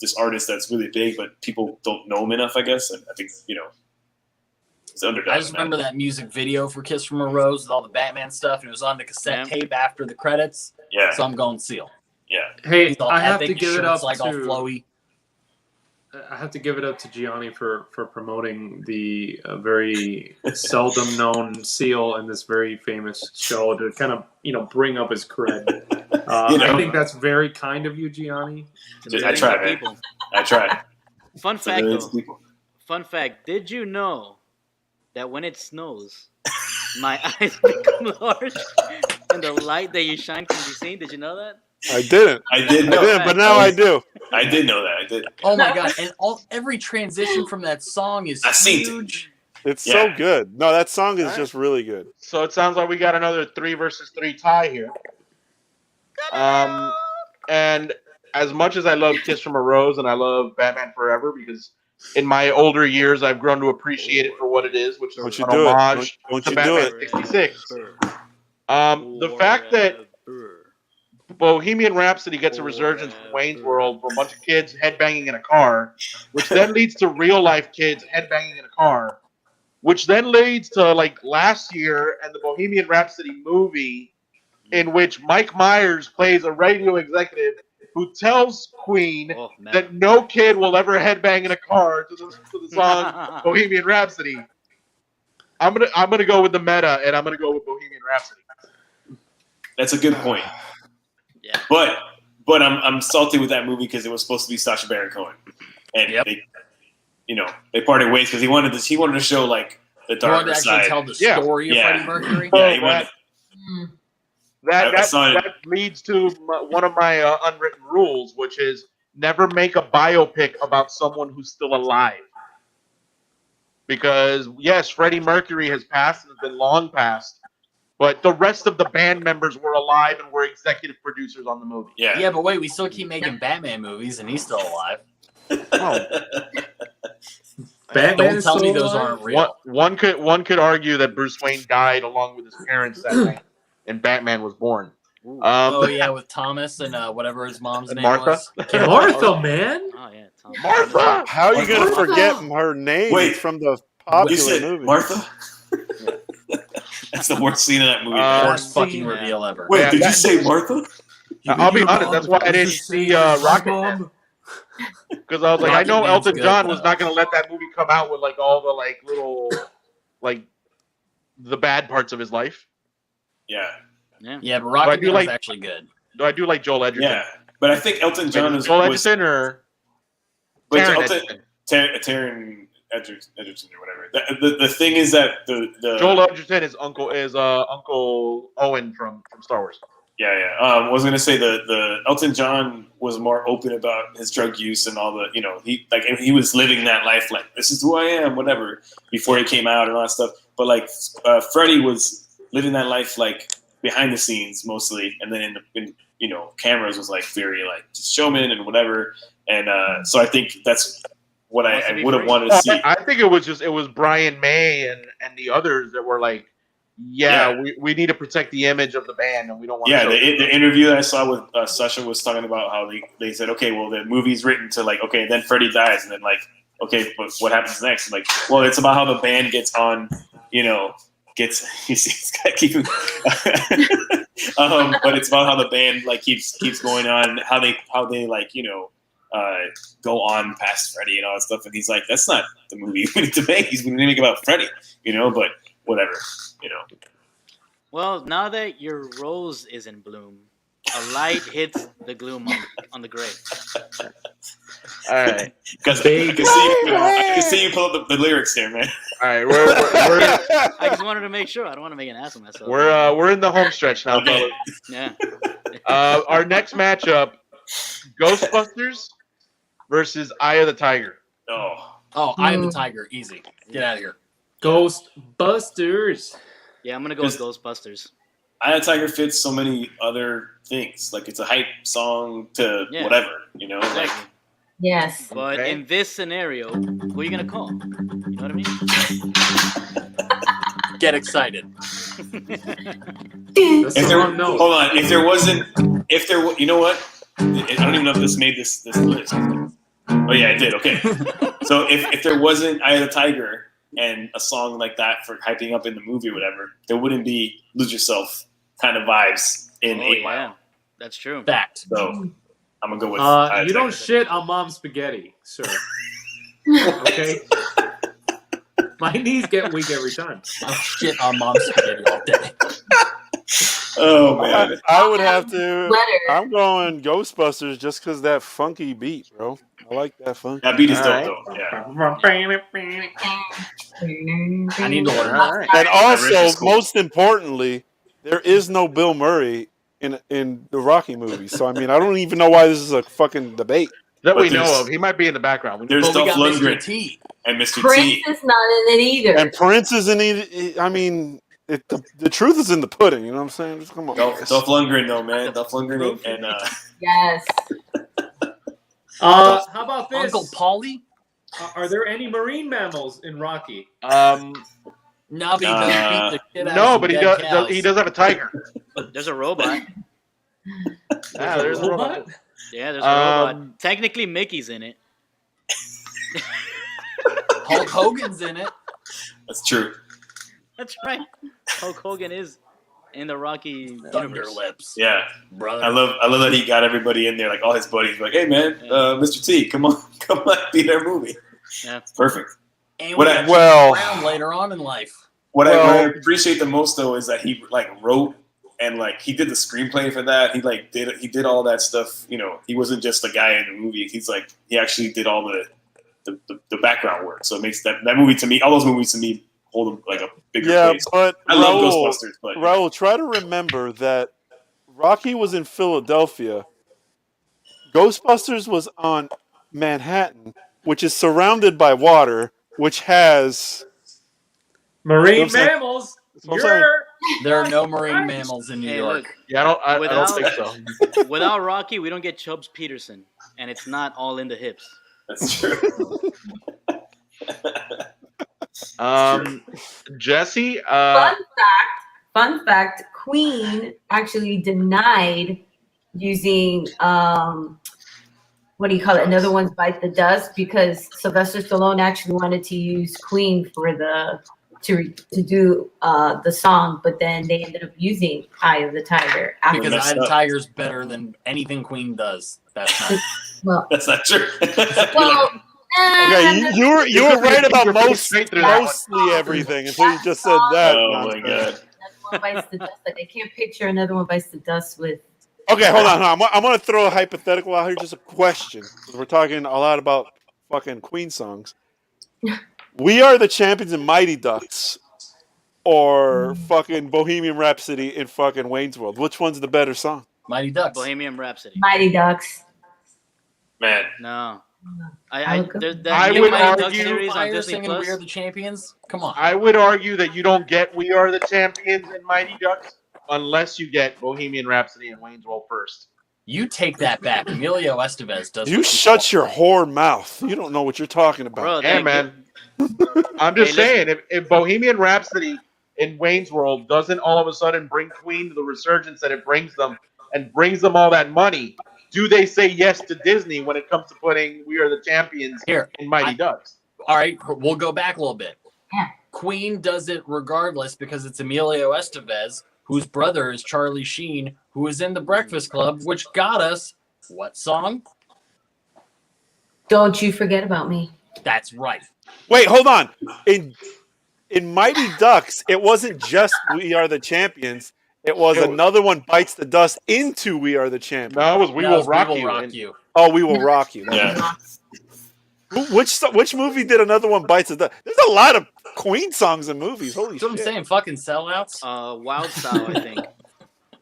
this artist that's really big, but people don't know him enough. I guess, and I think it's underdog. I just remember that music video for Kiss from a Rose with all the Batman stuff, and it was on the cassette tape after the credits. Yeah. So I'm going Seal. Yeah. hey, He's all I have epic, to give it shirt's up like all to flowy. I have to give it up to Gianni for promoting the very seldom known Seal in this very famous show to kind of bring up his cred. I think that's very kind of you, Gianni. I try, man. People. I try. Fun fact, though. Fun fact. Did you know that when it snows, my eyes become large and the light that you shine can be seen? Did you know that? I didn't. I did know. But now I do. I did know that. I did. Oh my god! And every transition from that song is huge. It's so good. No, that song is just really good. So it sounds like we got another 3 versus 3 tie here. And as much as I love Kiss from a Rose and I love Batman Forever, because in my older years I've grown to appreciate it for what it is, which is an homage to Batman 66. The fact that Bohemian Rhapsody gets a resurgence from Wayne's World for a bunch of kids headbanging in a car, which then leads to real life kids headbanging in a car, which then leads to last year and the Bohemian Rhapsody movie, in which Mike Myers plays a radio executive who tells Queen that no kid will ever headbang in a car to the song Bohemian Rhapsody. I'm gonna go with the meta, and I'm gonna go with Bohemian Rhapsody. That's a good point. Yeah. But I'm salty with that movie because it was supposed to be Sacha Baron Cohen, and they parted ways because he wanted to show the darker side. Tell the story of Freddie Mercury. Yeah, he wanted. That leads to one of my unwritten rules, which is never make a biopic about someone who's still alive. Because, yes, Freddie Mercury has passed and has been long past, but the rest of the band members were alive and were executive producers on the movie. Yeah, but wait, we still keep making Batman movies, and he's still alive. Batman Don't tell me those aren't real. One could argue that Bruce Wayne died along with his parents that night, and Batman was born. With Thomas and whatever his mom's name Martha? was. Martha, man. Oh yeah, Tom. Martha! How are you going to forget her name? Wait. It's from the popular You said movie. Martha? That's the worst scene in that movie. Worst fucking reveal ever. Wait, did you say Martha? I'll be honest, that's why I didn't see Rocket Man. Because I was like, I know Rocket Man's Elton good, John though. was not going to let that movie come out with all the little the bad parts of his life. Yeah. Yeah, but Rocket Man was like- actually good. Though I do like Joel Edgerton. Yeah. But I think Elton John is Joel Edgerton or Taron Egerton? Taron Egerton or whatever. The thing is that the Joel Edgerton is Uncle Owen from Star Wars. Yeah. I was gonna say the Elton John was more open about his drug use and all the, he was living that life like this is who I am, whatever, before he came out and all that stuff. But like Freddie was living that life like behind the scenes mostly, and then in cameras was like very like just showman and whatever. And so I think that's what I would have wanted to see. I think it was Brian May and the others that were like, we need to protect the image of the band and we don't want. Yeah, the interview that I saw with Sasha was talking about how they said, okay, well the movie's written to like, okay, then Freddie dies, and then like, okay, but what happens next? And like, well, it's about how the band gets on, gets you see this guy keeping but it's about how the band like keeps going on, how they like go on past Freddie and all that stuff. And he's like, that's not the movie we need to make. We need to make about Freddie, but whatever, Well, now that your rose is in bloom, a light hits the gloom on the grave. All right, because I can see you pull up the lyrics here, man. All right, we're I just wanted to make sure. I don't want to make an ass of myself. we're in the home stretch now, fellas. Yeah. Our next matchup: Ghostbusters versus Eye of the Tiger. Oh, Eye of the Tiger, easy. Get out of here. Ghostbusters. Yeah, I'm gonna go with Ghostbusters. Eye of the Tiger fits so many other things. Like it's a hype song to whatever, Exactly. like. Yes. But in this scenario, who are you gonna call? You know what I mean? Get excited. Hold on. You know what? I don't even know if this made this list. Oh yeah, it did. Okay. So if there wasn't Eye of the Tiger and a song like that for hyping up in the movie or whatever, there wouldn't be Lose Yourself kind of vibes in 8 Mile. That's true. Fact. So I'm gonna go with you don't shit on mom's spaghetti, sir. Okay? My knees get weak every time. I'll shit on mom's spaghetti all day. Oh man. I would have to. I'm going Ghostbusters just because that funky beat, bro. I like that funk. That beat is dope though. Yeah. I need to learn. All right. And also, most importantly, there is no Bill Murray in the Rocky movie. So I mean, I don't even know why this is a fucking debate. That we know of. He might be in the background. There's But we Dolph got Lundgren Mr. T. and Mr. Prince T. is not in it either. And Prince isn't even. I mean, the truth is in the pudding. You know what I'm saying? Just come on. Dolph Lundgren though, man. Dolph Lundgren and Yes. How about this? Uncle Paulie? Are there any marine mammals in Rocky? Nobby does beat the shit out No, of but some he dead does have a tiger. There's a robot. There's a robot. Yeah, there's a robot. Technically, Mickey's in it. Hulk Hogan's in it. that's true. That's right. Hulk Hogan is in the Rocky Thunder universe. Lips. Yeah. Brother. I love that he got everybody in there, like all his buddies, like, hey man, Mr. T, come on, be in our movie. Yeah. Perfect. And What we I- got well- around later on in life. What I appreciate the most though is that he like wrote and like he did the screenplay for that. He like did all that stuff. He wasn't just a guy in the movie. He's like he actually did all the background work. So it makes that movie to me, all those movies to me, hold like a bigger place. But I love Ghostbusters, but Raul, try to remember that Rocky was in Philadelphia. Ghostbusters was on Manhattan, which is surrounded by water, which has Marine mammals. There are no marine mammals in New Hey, York. look, Yeah, I don't Without- think so. without Rocky, we don't get Chubbs Peterson, and it's not all in the hips. that's true. Jesse, Fun fact, Queen actually denied using what do you call it? Another One's Bite the Dust, because Sylvester Stallone actually wanted to use Queen for to do the song, but then they ended up using Eye of the Tiger. Because Eye of the Tiger's better than anything Queen does. That's not. That's not true. Well, okay. You were right about mostly that everything until you just said that. Oh my god. Another One Bites the Dust. Like, I can't picture Another One Bites the Dust with. Okay, hold on. I'm going to throw a hypothetical out here, just a question. We're talking a lot about fucking Queen songs. We Are the Champions and Mighty Ducks or fucking Bohemian Rhapsody in fucking Wayne's World? Which one's the better song? Mighty Ducks. Bohemian Rhapsody. Mighty Ducks. Man, No. I would go- I new would Mighty Ducks argue- series on Fire Disney singing Plus. "We Are the Champions." Come on. I would argue that you don't get "We Are the Champions" in Mighty Ducks unless you get Bohemian Rhapsody and Wayne's World first. You take that back. Emilio Estevez does. You what shut your say. whore mouth. You don't know what you're talking about. Bro, Yeah, they- man. I'm just Hey, saying, if Bohemian Rhapsody in Wayne's World doesn't all of a sudden bring Queen to the resurgence that it brings them and brings them all that money, do they say yes to Disney when it comes to putting "We Are the Champions" Here, in Mighty Ducks? all right, we'll go back a little bit. Yeah. Queen does it regardless because it's Emilio Estevez, whose brother is Charlie Sheen, who is in the Breakfast Club, which got us what song? Don't you forget about me. That's right. Wait, hold on. In Mighty Ducks, it wasn't just "We Are the Champions." It was another one bites the dust into "We Are the Champions." No, it was "We That Will was Rock We Will You." Rock And- You. Oh, "We Will Rock You." yeah. Which movie did another one bites the dust? There's a lot of Queen songs in movies. Holy That's what I'm shit! saying. Fucking sellouts. Wild Style, I think.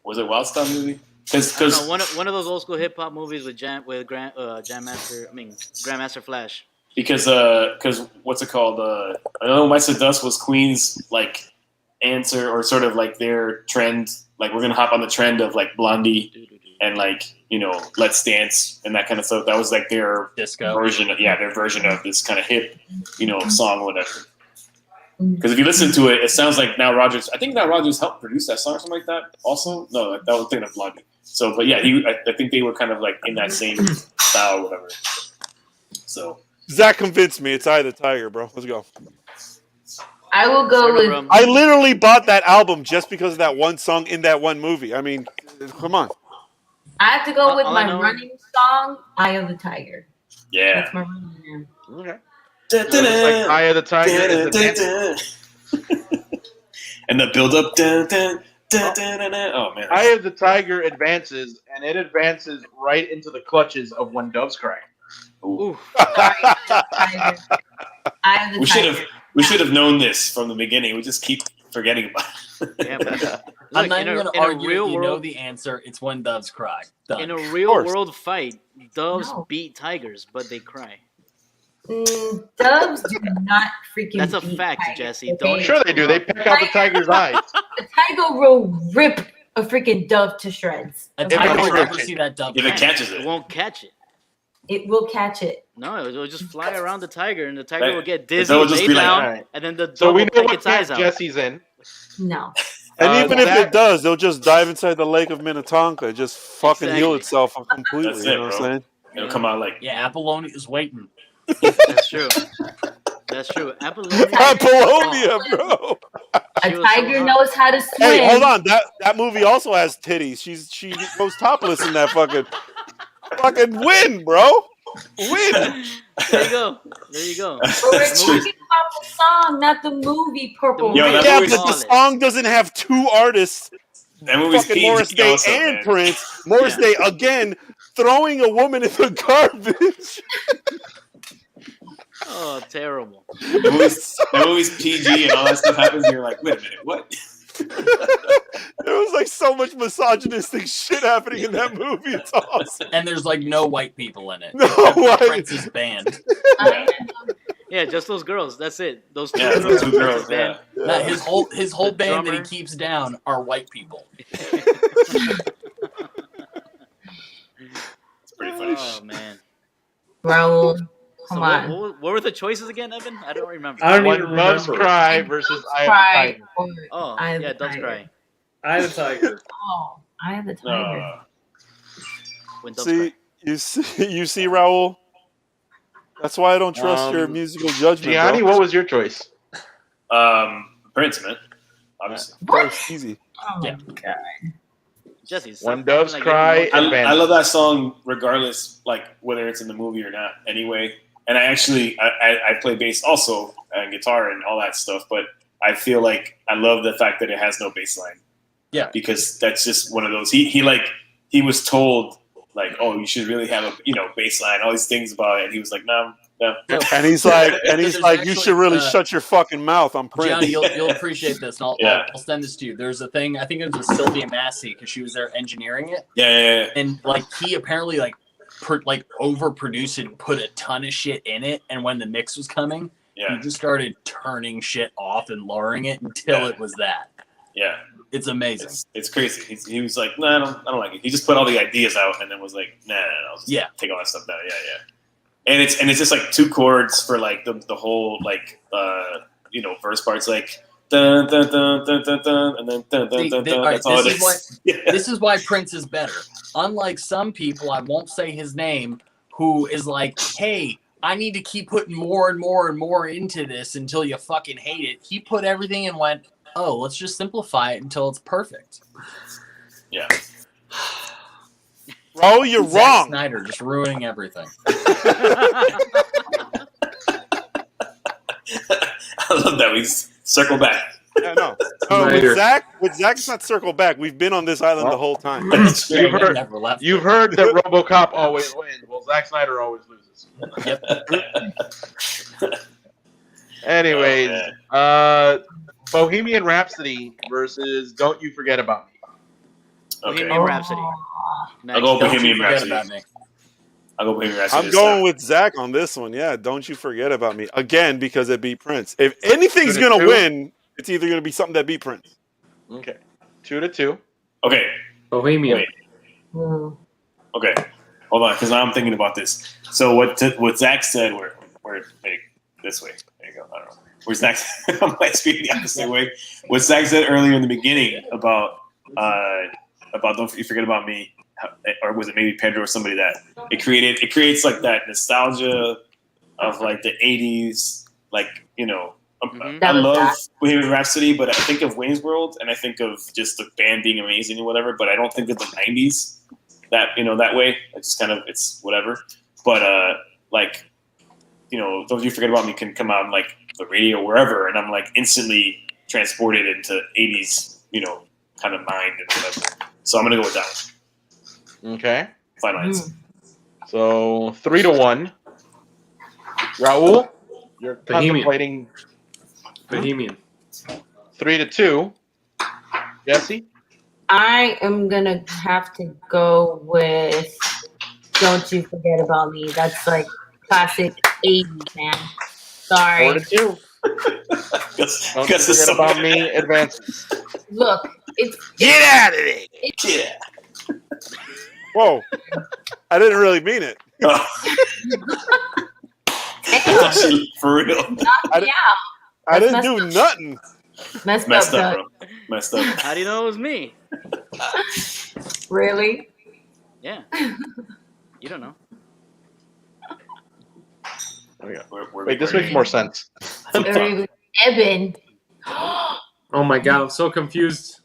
Was it Wild Style movie? No, Because one of those old school hip hop movies with Grandmaster Flash. because what's it called? I know Bites the Dust was Queen's like answer or sort of like their trend. Like we're gonna hop on the trend of like Blondie and like Let's Dance and that kind of stuff. That was like their Disco. version of this kind of hip song or whatever. Because if you listen to it, it sounds like Now Rogers. I think Now Rogers helped produce that song or something like that. Also, no, that was thinking of Blondie. So, but yeah, I think they were kind of like in that same style or whatever. So Zach convinced me. It's Eye of the Tiger, bro. Let's go. I will go with. I literally bought that album just because of that one song in that one movie. I mean, come on. I have to go with All I my know- running song, "Eye of the Tiger." yeah. That's my running name. Okay. It's like "Eye of the Tiger" is the dance. And the build up. Oh man. "Eye of the Tiger" advances, and it advances right into the clutches of "When Doves Cry." Ooh. Eye of the Tiger. Eye of the We should Tiger. have we should have known this from the beginning. We just keep forgetting about it. Yeah, but I'm look, not in even a, going to in a argue. real You know world, the answer. It's "When Doves Cry." Done. in a real course. world fight, doves No. beat tigers, but they cry. Doves do not freaking. That's a beat fact, tigers, Jesse. okay? Don't- Sure they do. They pick out the tiger's eyes. The tiger will rip a freaking dove to shreds. A If it tiger will catches never it. see that dove. If it again. catches It it. won't catch it. It will catch it. No, it'll just fly around the tiger, and the tiger Right. will get But dizzy, that would just lay be like, down, alright. and then the dove So we will know take what its eyes camp out. Jesse's in. No. And even if Zach- it does, they'll just dive inside the lake of Minnetonka, just fucking heal Exactly. itself completely. That's you it, know what I'm bro. saying? It'll come out like Yeah, Apollonia is waiting. That's true. That's true. Apollonia. Apollonia, bro. She A was so tiger hot. knows how to swim. Hey, hold on. That movie also has titties. She goes topless in that fucking win, bro. Win. There you go. There you go. But we're That's true. talking about the song, not the movie Purple Yo, Rain. that Yeah, movie's but the flawless. song doesn't have two artists, that movie's fucking PG Morris Day also, and man. Prince. Morris Yeah. Day again throwing a woman in the garbage. Oh, terrible. The movie's PG and all that stuff happens, and you're like, wait a minute, what? There was like so much misogynistic shit happening in that movie. It's awesome. And there's like no white people in it. No Except for white- Prince's band. Yeah, just those girls. That's it. Those two Yeah, girls. those two from girls. Prince's Yeah. Nah, his whole The band that he drummer. keeps down are white people. It's pretty funny. Oh man. Raul, So come what, on. what were the choices again, Evan? I don't remember. I don't "When even Doves remember. Cry" versus "Eye of the Cry Tiger." or Oh, Eye of yeah, the Doves Tiger. Cry. Eye of the Tiger. Oh, Eye of the Tiger. When Doves See, Cry. you see, Raul. That's why I don't trust your musical judgment. Gianni, bro. what was your choice? Prince, man. Obviously. That's easy. Oh my Yeah. god. Jesse, stop "When Doves acting Cry" you know- I love that song regardless, like whether it's in the movie or not. Anyway, and I play bass also and guitar and all that stuff, but I feel like I love the fact that it has no bass line. Yeah. Because that's just one of those. He was told like, oh, you should really have a bass line, all these things about it. And he was like, no, No. And he's like, There's you should really shut your fucking mouth. I'm Prince. Gianni, you'll appreciate this, and I'll send this to you. There's a thing. I think it was with Sylvia Massey because she was there engineering it. Yeah. And like he apparently overproduced it and put a ton of shit in it. And when the mix was coming, he just started turning shit off and lowering it until it was that. Yeah. It's amazing. It's crazy. He was like, no, I don't like it. He just put all the ideas out and then was like, no, I'll just take all that stuff down. Yeah. And it's just like 2 chords for like the whole like verse parts like dun dun dun dun dun dun and then dun dun dun dun. That's all it is. This is why Prince is better. Unlike some people, I won't say his name, who is like, hey, I need to keep putting more and more and more into this until you fucking hate it. He put everything and went, oh, let's just simplify it until it's perfect. Yeah. Bro, you're Zack wrong. Snyder just ruining everything. I love that. We circle back. Yeah, no. With Zach, it's not circle back. We've been on this island the whole time. You've heard that RoboCop always wins. Well, Zack Snyder always loses. Yep. Anyways, Bohemian Rhapsody versus Don't You Forget About Me. Okay. Bohemian Rhapsody. I'll go Bohemian Rhapsody. I'll go Bohemian Rhapsody. I'm going with Zach on this one. Yeah, Don't You Forget About Me. Again, because it beat Prince. If anything's going to win, it's either going to be something that beat Prince. Okay. 2-2. Okay. Bohemian. Okay. Hold on, because now I'm thinking about this. So what Zach said, this way. There you go. I don't know. Where Zach, I might speak the opposite way. What Zach said earlier in the beginning about Don't You Forget About Me, or was it maybe Pedro or somebody that it creates like that nostalgia of like the 80s, like, I love Bohemian Rhapsody, but I think of Wayne's World and I think of just the band being amazing or whatever, but I don't think of the 90s that way. It's just kind of, it's whatever. But Don't You Forget About Me can come out on like the radio or wherever, and I'm like instantly transported into 80s, kind of mind and whatever. So I'm gonna go with that one. Okay. Final answer. So 3-1. Raul, you're contemplating Bohemian. 3-2. Jesse? I am gonna have to go with Don't You Forget About Me. That's like classic 80s, man. Sorry. 4-2. Don't You Forget About Me advances. Look, Get out of there! Whoa. I didn't really mean it. For real. I didn't do nothing. Messed up, bro. Messed up. How do you know it was me? Really? Yeah. You don't know. There we go. Wait, this makes more sense. Evan. Oh my god, I'm so confused.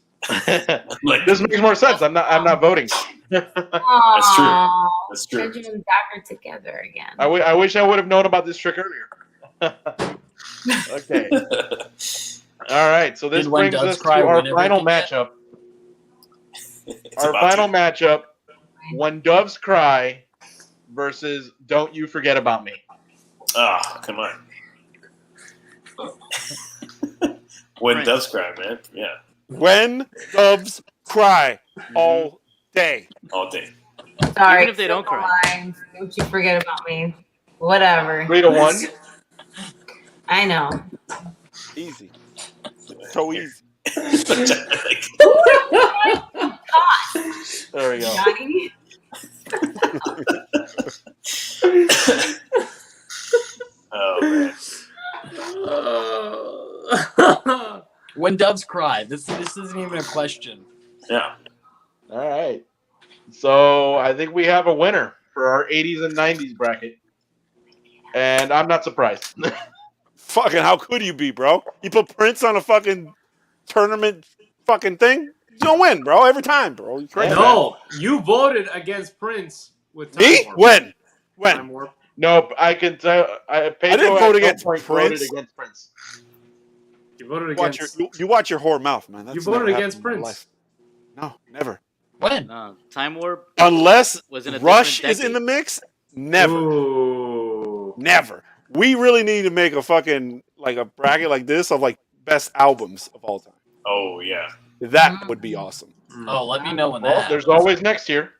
This makes more sense. I'm not voting. That's true. Benjamin and Dagger together again. I wish I would have known about this trick earlier. Okay. All right. So this brings us to our final matchup. Our final matchup: When Doves Cry versus Don't You Forget About Me. Oh, come on. When Doves Cry, man. Yeah. When Doves Cry. All day. All day. Sorry. Even if they don't cry. Lines. Don't you forget about me. Whatever. 3-1. I know. Easy. So easy. There we go. Johnny? Oh, man. When Doves Cry. This isn't even a question. Yeah. All right. So I think we have a winner for our 80s and 90s bracket. And I'm not surprised. Fucking, how could you be, bro? You put Prince on a fucking tournament fucking thing, you don't win, bro. Every time, bro. You crazy. No, you voted against Prince with Time Me? Warp. When? Time Warp. Nope, I can tell. I didn't vote against Prince. Voted against Prince. You voted against. You watch your whore mouth, man. That's You voted never against happened in my Prince. life. No, never. When? Time Warp Unless was in a Rush different is in the decade. mix, never. Ooh. Never. We really need to make a fucking like a bracket like this of like best albums of all time. Oh yeah. That would be awesome. Oh, let me know when Well, that there's happens. always next year.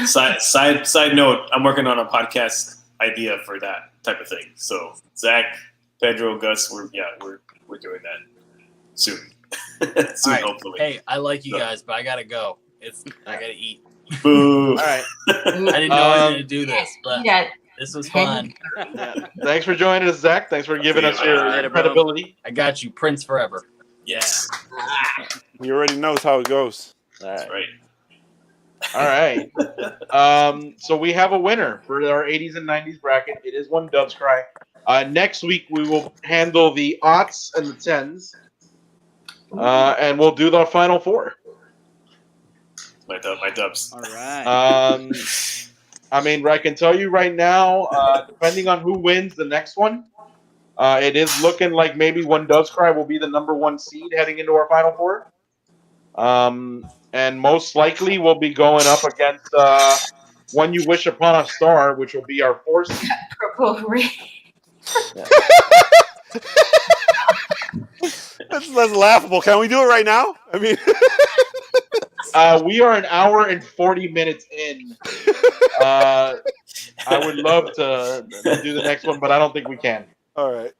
Side note, I'm working on a podcast idea for that type of thing. So Zach, Pedro, Gus, we're doing that soon. Soon, All right. hopefully. Hey, I like you guys, but I gotta go. I gotta eat. Boo. All right. I didn't know I was gonna do this, but Yeah. this was fun. Thanks for joining us, Zach. Thanks for giving us your Later, bro. credibility. I got you, Prince forever. Yes. He already knows how it goes. That's right. All right. So we have a winner for our 80s and 90s bracket. It is One Dove's Cry. Next week we will handle the aughts and the tens, and we'll do the final four. My dubs. All right. I mean, I can tell you right now, depending on who wins the next one, it is looking like maybe One Dove's Cry will be the number 1 seed heading into our final four. And most likely we'll be going up against When You Wish Upon a Star, which will be our 4th seed. Purple Rain. That's laughable. Can we do it right now? I mean, We are an hour and 40 minutes in. I would love to do the next one, but I don't think we can. all right.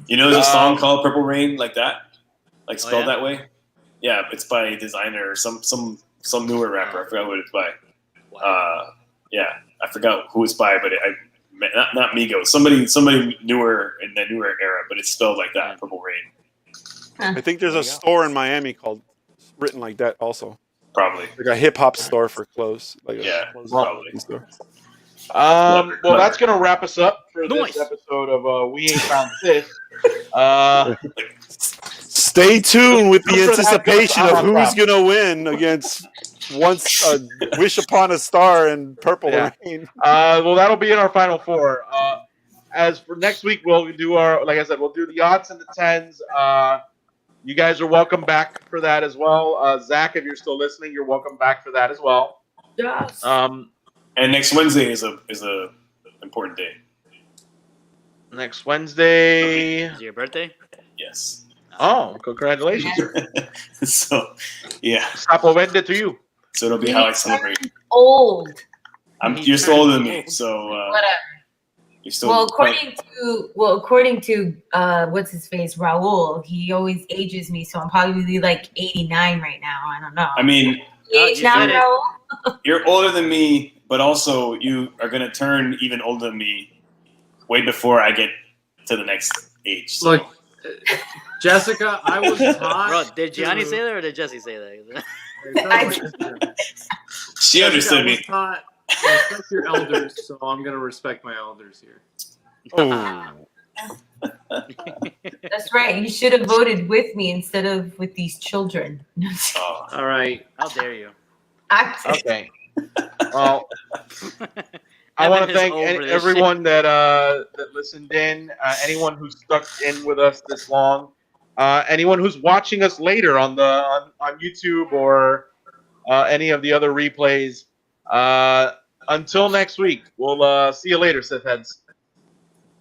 You know, there's a song called "Purple Rain" like that, like spelled yeah? that way. Yeah, it's by a designer or some newer rapper. I forgot what it's by. Yeah, I forgot who it's by, but not Migos. Somebody newer in the newer era, but it's spelled like that. Purple Rain. I think there's a store in Miami called written like that also. Probably. Like a hip hop store for clothes. Like Yeah, clothes probably. store. Well, that's going to wrap us up for this episode of We Ain't Found This. Stay tuned with the I'm sure that anticipation goes of on who's top. going to win against Once a Wish Upon a Star and Purple Rain. Well, that'll be in our final four. As for next week, we'll do like I said, we'll do the aughts and the tens. You guys are welcome back for that as well. Zach, if you're still listening, you're welcome back for that as well. Yes. And next Wednesday is a important day. Next Wednesday. Is it your birthday? Yes. Oh, congratulations. So, yeah. Happy birthday to you. So it'll be how I celebrate. Old. You're still older than me, so Whatever. you're still. Well, according to what's his face, Raul, he always ages me, so I'm probably like 89 right now. I don't know. I mean, age now, Raul? you're older than me, but also you are going to turn even older than me way before I get to the next age. So. Look, Jessica, I was taught. Bro, did Gianni say that or did Jesse say that? She understood I me. was taught respect your elders, so I'm going to respect my elders here. Oh. That's right. You should have voted with me instead of with these children. Oh. All right. How dare you? Okay. Well, I want to thank everyone that listened in, anyone who stuck in with us this long, anyone who's watching us later on YouTube or any of the other replays. Until next week, we'll see you later, Sith Heads.